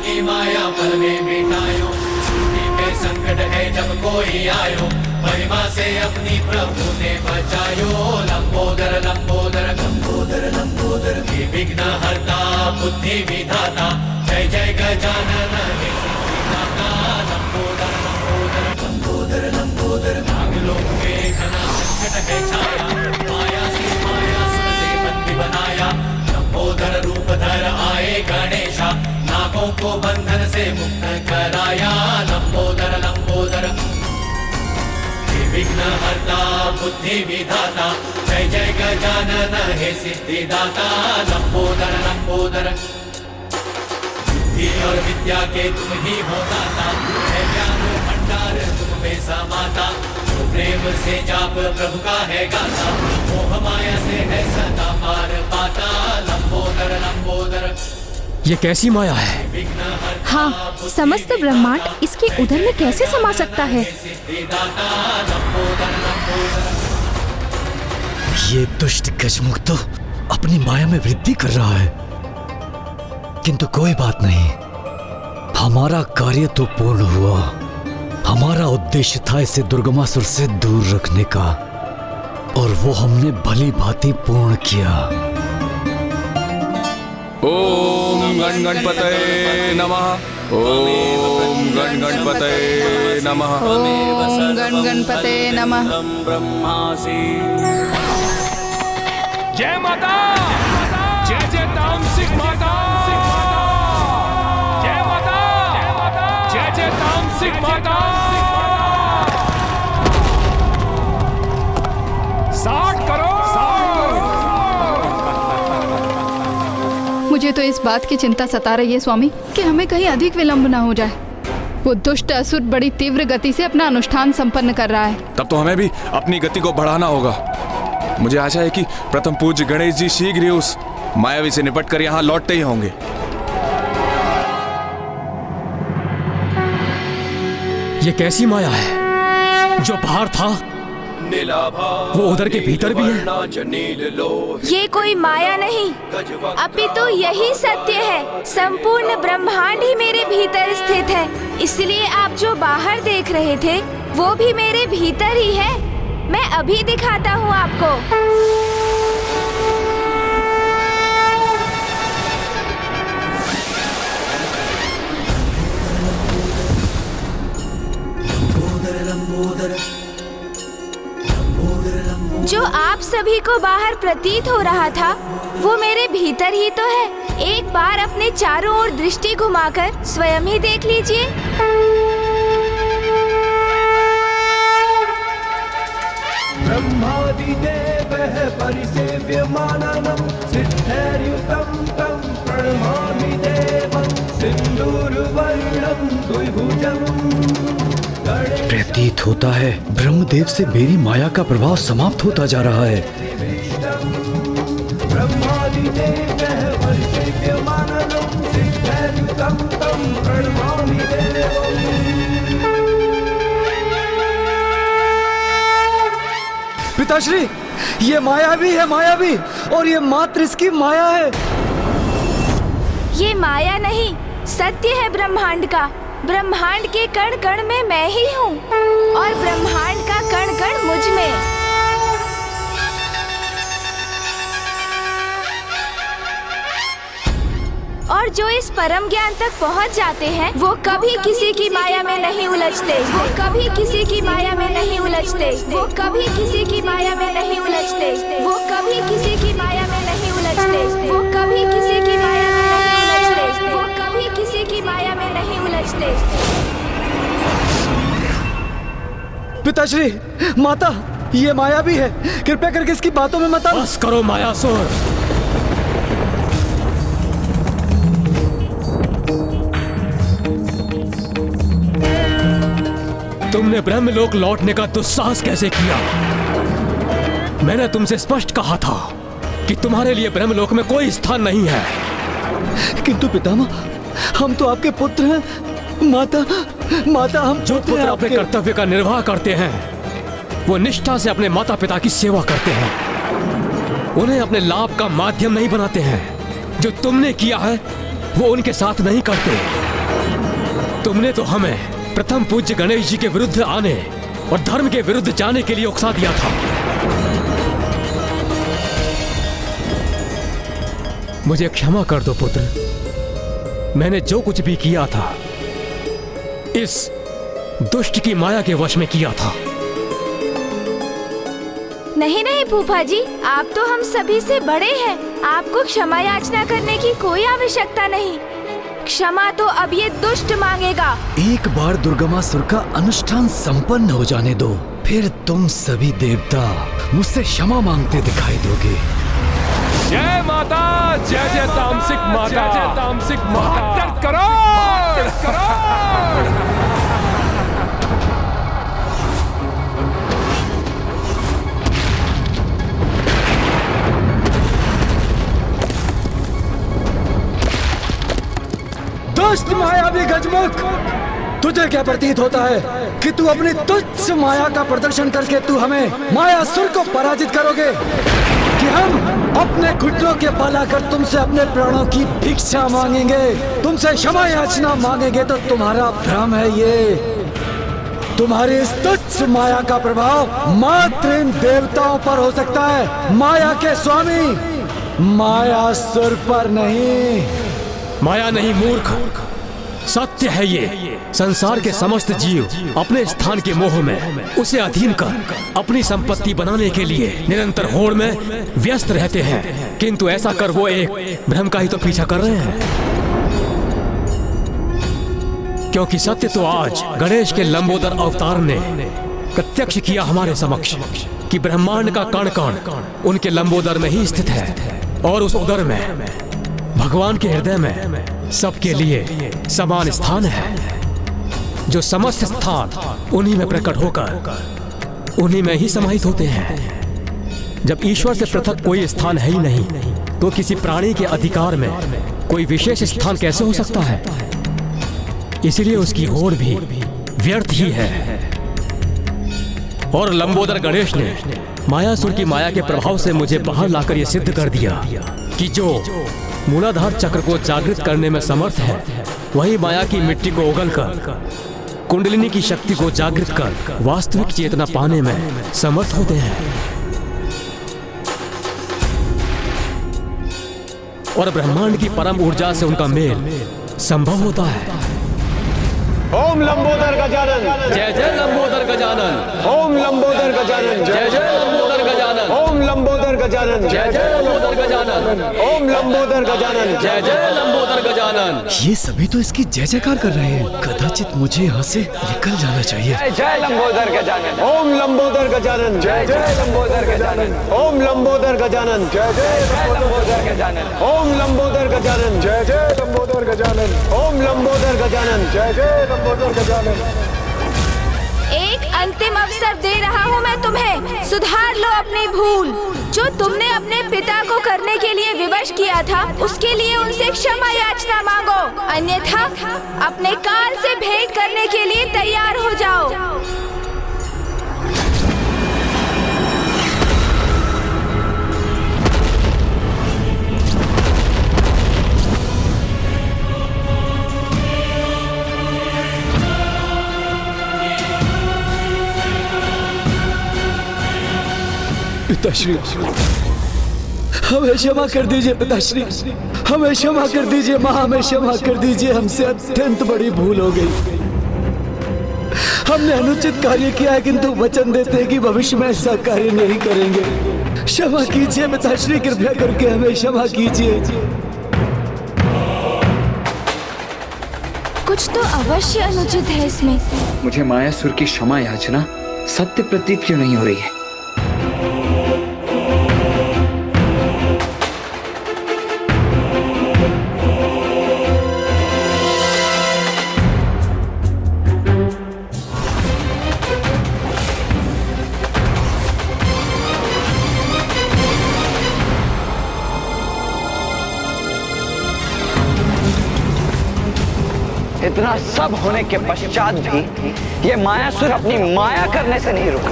की माया पल में मिटायो, छुट्टी पे संकट है जब कोई आयो, महिमा से अपनी प्रभु ने बचायो। लंबोदर लंबोदर लंबोदर लंबोदर हे विघ्न हरता बुद्धि विधाता, जय जय गजानन हे सिद्धिदाता। लंबोदर लंबोदर लंबोदर लंबोदर नागलोक में घना संकट है छाया, माया से माया सुनते बंदी बनाया। लंबोदर रूप धर आए गणेशा, नागों को बंधन से मुक्त कराया। लंबोदर लंबोदर हे विघ्न हरता बुद्धि विधाता, जय जय गजानन हे सिद्धिदाता। लंबोदर लंबोदर बुद्धि और विद्या के तुम ही हो दाता, है ज्ञान भंडार तुम में समाता। जो प्रेम से जाप प्रभु का है गाता, मोह माया से है सदा पार पाता। लंबोदर लंबोदर ये कैसी माया है? हाँ, समस्त ब्रह्मांड इसके उदर में कैसे समा सकता है? ये दुष्ट गजमुख तो अपनी माया में वृद्धि कर रहा है, किंतु कोई बात नहीं, हमारा कार्य तो पूर्ण हुआ। हमारा उद्देश्य था इसे दुर्गमासुर से दूर रखने का, और वो हमने भली भांति पूर्ण किया। ओम गण गणपतये नमः। ओम गण गणपतये नमः। ओम गण गणपतये नमः। ब्रह्मासि। जय माता, जय जय तामसिक माता, जय माता, जय जय तामसिक माता। 60 करोड़। मुझे तो इस बात की चिंता सता रही है स्वामी कि हमें कहीं अधिक विलंब ना हो जाए। वो दुष्ट असुर बड़ी तीव्र गति से अपना अनुष्ठान संपन्न कर रहा है। तब तो हमें भी अपनी गति को बढ़ाना होगा। मुझे आशा है कि प्रथम पूज्य गणेश जी शीघ्र ही उस मायावी से निपट कर यहाँ लौटते ही होंगे। ये कैसी माया है? जो बाहर था वो उधर के भीतर भी है। ये कोई माया नहीं, अपितु यही सत्य है। संपूर्ण ब्रह्मांड ही मेरे भीतर स्थित है, इसलिए आप जो बाहर देख रहे थे वो भी मेरे भीतर ही है। मैं अभी दिखाता हूँ आपको। जो आप सभी को बाहर प्रतीत हो रहा था वो मेरे भीतर ही तो है। एक बार अपने चारों ओर दृष्टि घुमाकर स्वयं ही देख लीजिए। ब्रह्मादिदेवः परिसेव्यमाननं सिद्धैर्युतं तं प्रणमामि देवम्। प्रतीत होता है ब्रह्मदेव से मेरी माया का प्रभाव समाप्त होता जा रहा है। पिताश्री, ये मायावी है, मायावी, और ये मात्र इसकी माया है। ये माया नहीं, सत्य है ब्रह्मांड का। ब्रह्मांड के कण कण में मैं ही हूँ और ब्रह्मांड का कण कण मुझ में। और जो इस परम ज्ञान तक पहुँच जाते हैं वो कभी किसी की माया में नहीं उलझते। वो कभी किसी की माया में नहीं उलझते। वो कभी किसी की माया में नहीं उलझते। वो कभी किसी की माया में नहीं उलझते। वो कभी किसी की माया में नहीं उलझते। वो कभी किसी की माया में नहीं उलझते। पिताश्री, माता, ये मायावी है, कृपया करके इसकी बातों में मत आओ। बस करो मायासुर। तुमने ब्रह्मलोक लौटने का दुस्साहस कैसे किया? मैंने तुमसे स्पष्ट कहा था कि तुम्हारे लिए ब्रह्मलोक में कोई स्थान नहीं है। किंतु पितामह, हम तो आपके पुत्र हैं। माता, हम जो पुत्र अपने कर्तव्य का निर्वाह करते हैं वो निष्ठा से अपने माता पिता की सेवा करते हैं, उन्हें अपने लाभ का माध्यम नहीं बनाते हैं। जो तुमने किया है वो उनके साथ नहीं करते। तुमने तो हमें प्रथम पूज्य गणेश जी के विरुद्ध आने और धर्म के विरुद्ध जाने के लिए उकसा दिया था। मुझे क्षमा कर दो पुत्र, मैंने जो कुछ भी किया था इस दुष्ट की माया के वश में किया था। नहीं नहीं फूफा जी, आप तो हम सभी से बड़े हैं। आपको क्षमा याचना करने की कोई आवश्यकता नहीं। क्षमा तो अब ये दुष्ट मांगेगा। एक बार दुर्गमासुर का अनुष्ठान संपन्न हो जाने दो, फिर तुम सभी देवता मुझसे क्षमा मांगते दिखाई दोगे। जय माता, जय जय तामसिक माता, जय जय तामसिक माता। करो दुष्ट मायावी गजमुख, तुझे क्या प्रतीत होता है कि तू अपनी तुच्छ माया का प्रदर्शन करके तू हमें मायासुर को पराजित करोगे, कि हम अपने घुटनों के बल आकर तुमसे अपने प्राणों की भिक्षा मांगेंगे, तुमसे क्षमा याचना मांगेंगे? तो तुम्हारा भ्रम है ये। तुम्हारी इस तुच्छ माया का प्रभाव मात्र इन देवताओं पर हो सकता है, माया के स्वामी मायासुर पर नहीं। माया नहीं मूर्ख, सत्य है ये। संसार के समस्त जीव अपने स्थान के मोह में उसे अधीन कर अपनी संपत्ति बनाने के लिए निरंतर होड़ में व्यस्त रहते हैं, किंतु ऐसा कर वो एक भ्रम का ही तो पीछा कर रहे हैं। क्योंकि सत्य तो आज गणेश के लंबोदर अवतार ने प्रत्यक्ष किया हमारे समक्ष कि ब्रह्मांड का कण कण उनके लंबोदर में ही स्थित है, और उस उदर में भगवान के हृदय में सबके लिए समान स्थान है। जो समस्त स्थान उन्हीं में प्रकट होकर उन्हीं में ही समाहित होते हैं। जब ईश्वर से पृथक कोई स्थान है ही नहीं, तो किसी प्राणी के अधिकार में कोई विशेष स्थान कैसे हो सकता है? इसलिए उसकी होड़ भी व्यर्थ ही है। और लंबोदर गणेश ने मायासुर की माया के प्रभाव से मुझे बाहर लाकर यह सिद्ध कर दिया कि जो मूलाधार चक्र को जागृत करने में समर्थ है, वही माया की मिट्टी को उगलकर कुंडलिनी की शक्ति को जागृत कर वास्तविक चेतना पाने में समर्थ होते हैं। और ब्रह्मांड की परम ऊर्जा से उनका मेल संभव होता है। ओम लंबोदर गजानन, जय जय लंबोदर गजानन। ओम लंबोदर गजानन, जय जय लंबोदर गजानन। ओम लंबोदर गजानन, जय जय लंबोदर गजानन। ओम लंबोदर गजानन, जय जय लंबोदर गजानन। ये सभी तो इसकी जय जयकार कर रहे हैं। कदाचित मुझे यहाँ से निकल जाना चाहिए। जय लंबोदर गजानन। ओम लंबोदर गजानन जय जय लंबोदर गजानन। ओम लंबोदर गजानन जय जय लंबोदर गजानन। ओम लंबोदर गजानन जय जय लंबोदर गजानन। ओम लंबोदर गजानन जय जय लंबोदर गजानन। एक अंतिम अवसर दे रहा हूँ मैं तुम्हें, सुधार लो अपनी भूल। जो तुमने अपने पिता को करने के लिए विवश किया था, उसके लिए उनसे क्षमा याचना मांगो, अन्यथा अपने काल से भेंट करने के लिए तैयार हो जाओ। पिताश्री, हमें क्षमा कर दीजिए पिताश्री, हमें क्षमा कर दीजिए माँ, हमें क्षमा कर दीजिए। हमसे अत्यंत बड़ी भूल हो गई। हमने अनुचित कार्य किया है, किंतु वचन देते हैं कि भविष्य में ऐसा कार्य नहीं करेंगे। क्षमा कीजिए पिताश्री, कृपया करके हमें क्षमा कीजिए। कुछ तो अवश्य अनुचित है इसमें। मुझे मायासुर की क्षमा याचना सत्य प्रतीत क्यों नहीं हो रही है? इतना सब होने के पश्चात भी ये मायासुर अपनी माया करने से नहीं रुका।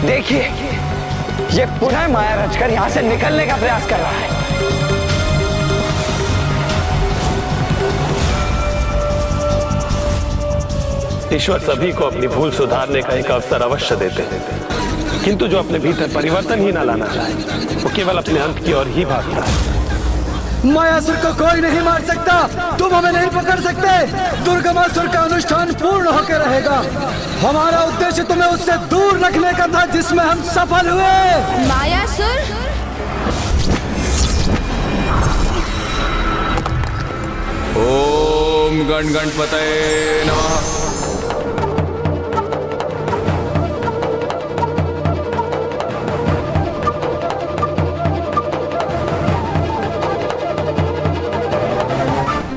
देखिए, ये पुनः माया रचकर यहां से निकलने का प्रयास कर रहा है। ईश्वर सभी को अपनी भूल सुधारने का एक अवसर अवश्य देते हैं, किंतु जो अपने भीतर परिवर्तन ही ना लाना चाहे, वो केवल अपने अंत की ओर ही भागता है। मायासुर को कोई नहीं मार सकता, तुम हमें नहीं पकड़ सकते। दुर्गमासुर का अनुष्ठान पूर्ण होकर रहेगा। हमारा उद्देश्य तुम्हें उससे दूर रखने का था, जिसमें हम सफल हुए। मायासुर, ओम गण गणपतये नमः।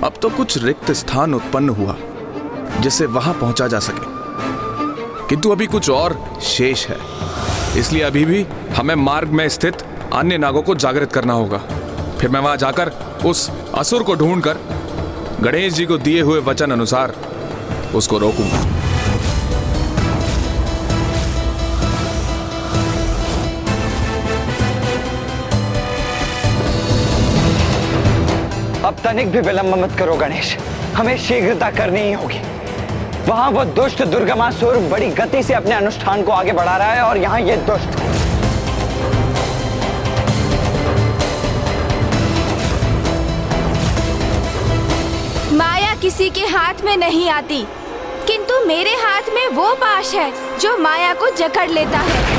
अब तो कुछ रिक्त स्थान उत्पन्न हुआ जिससे वहां पहुंचा जा सके, किंतु अभी कुछ और शेष है। इसलिए अभी भी हमें मार्ग में स्थित अन्य नागों को जागृत करना होगा। फिर मैं वहां जाकर उस असुर को ढूंढकर गणेश जी को दिए हुए वचन अनुसार उसको रोकूंगा। अब तनिक भी विलंब मत करो गणेश, हमें शीघ्रता करनी ही होगी। वहां वो दुष्ट दुर्गमासुर बड़ी गति से अपने अनुष्ठान को आगे बढ़ा रहा है और यहाँ ये दुष्ट। माया किसी के हाथ में नहीं आती, किंतु मेरे हाथ में वो पाश है जो माया को जकड़ लेता है।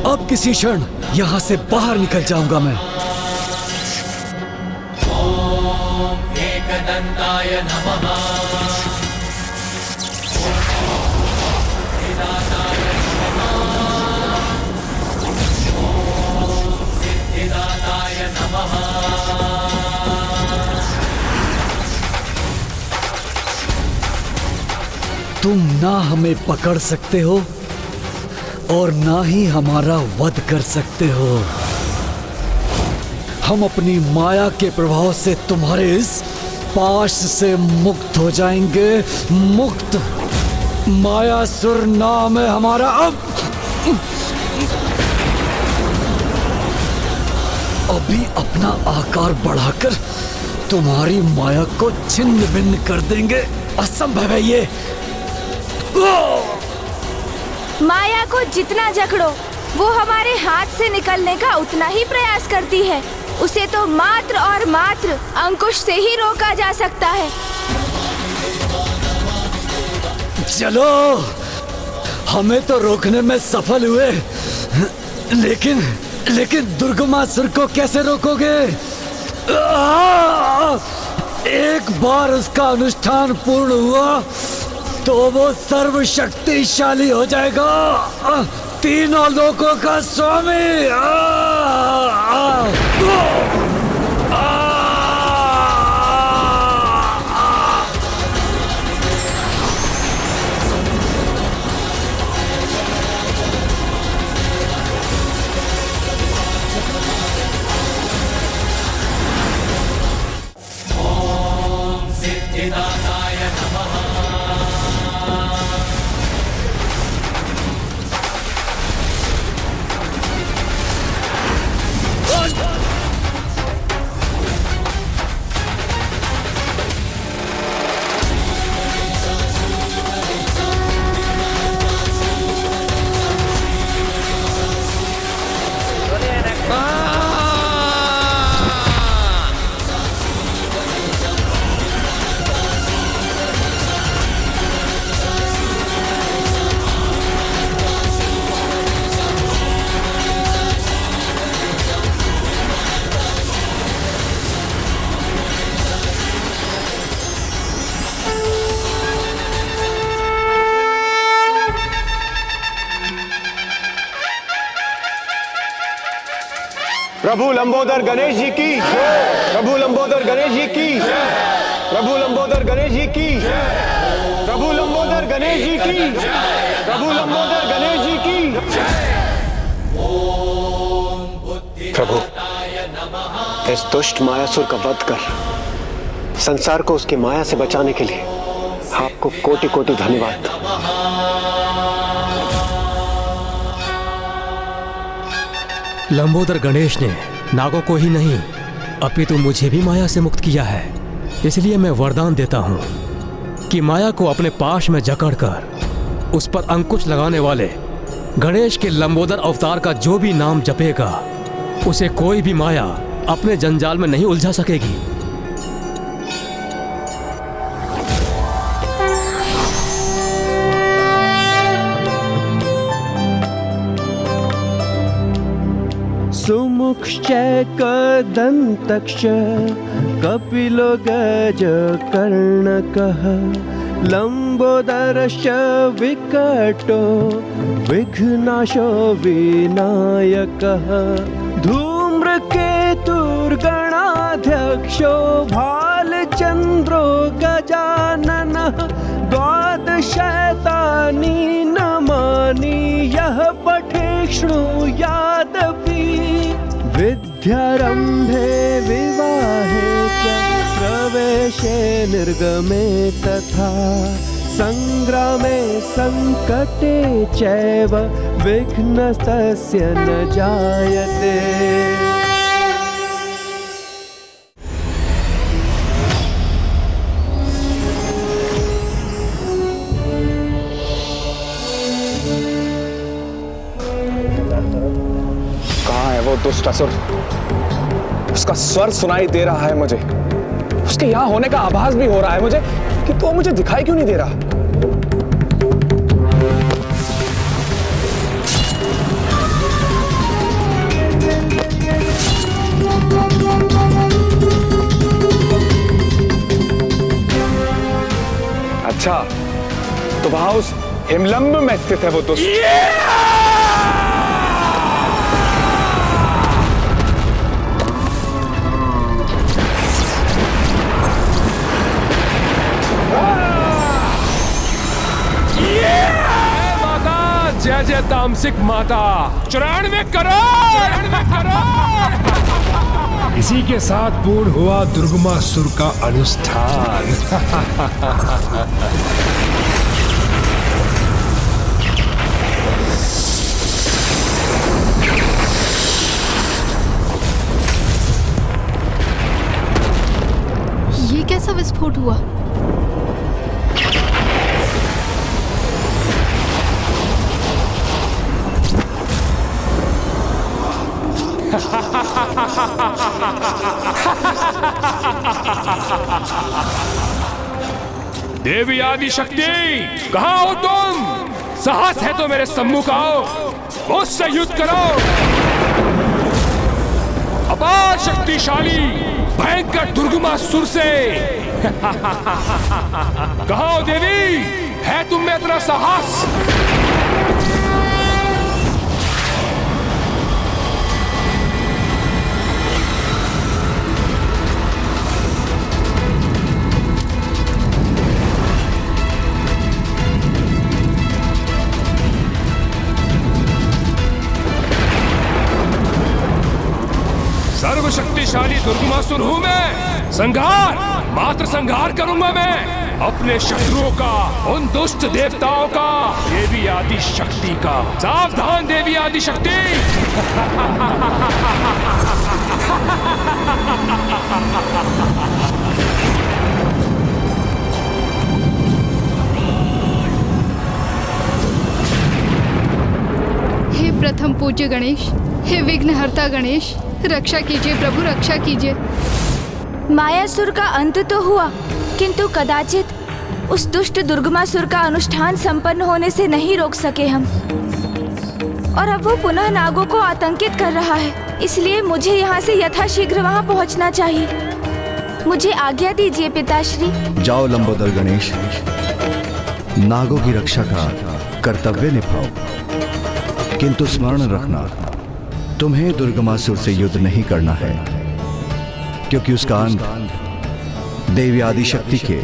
अब किसी क्षण यहाँ से बाहर निकल जाऊंगा मैं। ओम एकदंताय नमः। सिद्धिदाताय नमः। ओम सिद्धिदाताय नमः। तुम ना हमें पकड़ सकते हो और ना ही हमारा वध कर सकते हो। हम अपनी माया के प्रभाव से तुम्हारे इस पाश से मुक्त हो जाएंगे। मुक्त। मायासुर नाम है हमारा। अब अभी अपना आकार बढ़ाकर तुम्हारी माया को छिन्न भिन्न कर देंगे। असंभव है ये। माया को जितना जकड़ो, वो हमारे हाथ से निकलने का उतना ही प्रयास करती है। उसे तो मात्र और मात्र अंकुश से ही रोका जा सकता है। चलो, हमें तो रोकने में सफल हुए, लेकिन दुर्गमासुर को कैसे रोकोगे? एक बार उसका अनुष्ठान पूर्ण हुआ तो वो सर्वशक्तिशाली हो जाएगा, तीनों लोकों का स्वामी। सिद्धिदाताय नमः। प्रभु लंबोदर गणेश जी की, प्रभु लंबोदर गणेश जी की, प्रभु लंबोदर गणेश जी की, प्रभु लंबोदर गणेश जी की, प्रभु लंबोदर गणेश जी की। प्रभु, इस दुष्ट मायासुर का वध कर संसार को उसकी माया से बचाने के लिए आपको कोटि कोटि धन्यवाद। लंबोदर गणेश ने नागों को ही नहीं अपितु मुझे भी माया से मुक्त किया है। इसलिए मैं वरदान देता हूँ कि माया को अपने पाश में जकड़कर उस पर अंकुश लगाने वाले गणेश के लंबोदर अवतार का जो भी नाम जपेगा उसे कोई भी माया अपने जंजाल में नहीं उलझा सकेगी। सुमुक्षश्च कदन्तश्च कपिलो गजकर्णकः लंबोदरश्च विकटो विघ्नाशो विनायकः धूम्रकेतुर्गणाध्यक्षो भालचन्द्रो गजाननः द्वादशैतानि नमानि यः पठे शृणुयादपि विद्यारम्भे विवाहे च प्रवेशे निर्गमे तथा संग्रामे संकटे चैव विघ्नस्तस्य न जायते। दुष्ट असुर, उसका स्वर सुनाई दे रहा है मुझे, उसके यहां होने का आभास भी हो रहा है मुझे, कि तो मुझे दिखाई क्यों नहीं दे रहा? अच्छा, तो वहां उस हिमलंब में स्थित है वो दुष्ट। जय जय तामसिक माता, 94 करोड़। इसी के साथ पूर्ण हुआ दुर्गमासुर का अनुष्ठान। ये कैसा विस्फोट हुआ? देवी आदि शक्ति, कहाँ हो तुम? साहस है तो मेरे सम्मुख आओ, मुझसे युद्ध करो। अपार शक्तिशाली भयंकर दुर्गमासुर से कहाँ हो देवी? है तुम में इतना साहस? सर्वशक्तिशाली दुर्गमासुर हूं मैं। संहार, मात्र संहार करूंगा मैं अपने शत्रुओं का, उन दुष्ट देवताओं का, देवी आदि शक्ति का। सावधान देवी आदि शक्ति। हे प्रथम पूज्य गणेश, हे विघ्नहर्ता गणेश, रक्षा कीजिए प्रभु, रक्षा कीजिए। मायासुर का अंत तो हुआ, किंतु कदाचित उस दुष्ट दुर्गमासुर का अनुष्ठान संपन्न होने से नहीं रोक सके हम। और अब वो पुनः नागों को आतंकित कर रहा है, इसलिए मुझे यहाँ से यथाशीघ्र वहाँ पहुँचना चाहिए। मुझे आज्ञा दीजिए पिताश्री। जाओ लंबोदर गणेश, नागों की रक्षा का कर्तव्य निभाओ, किंतु स्मरण रखना, तुम्हें दुर्गमासुर से युद्ध नहीं करना है, क्योंकि उसका अंत देवी आदि शक्ति के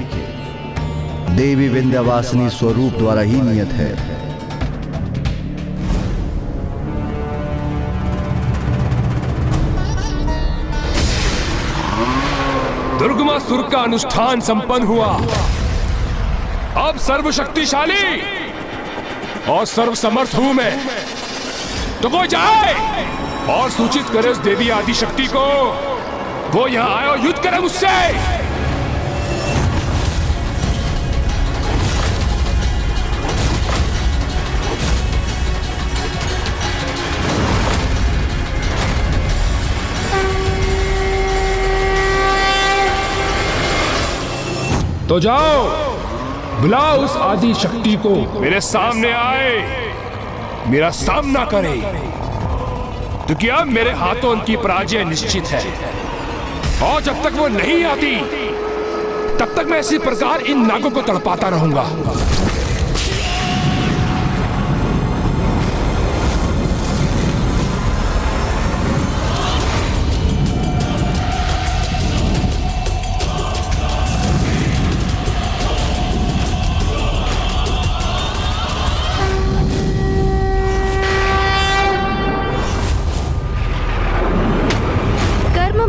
देवी विंध्यवासिनी स्वरूप द्वारा ही नियत है। दुर्गमासुर का अनुष्ठान संपन्न हुआ। अब सर्वशक्तिशाली और सर्वसमर्थ हूं मैं। तो कोई जाए और सूचित करे उस देवी आदि शक्ति को, वो यहां आए और युद्ध करे मुझसे। तो जाओ, बुलाओ उस आदि शक्ति को, मेरे सामने आए, मेरा सामना करे, क्योंकि अब मेरे हाथों उनकी पराजय निश्चित है। और जब तक वो नहीं आती, तब तक मैं इसी प्रकार इन नागों को तड़पाता रहूंगा।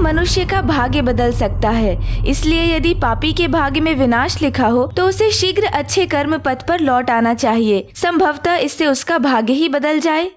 मनुष्य का भाग्य बदल सकता है, इसलिए यदि पापी के भाग्य में विनाश लिखा हो तो उसे शीघ्र अच्छे कर्म पथ पर लौट आना चाहिए। संभवतः इससे उसका भाग्य ही बदल जाए।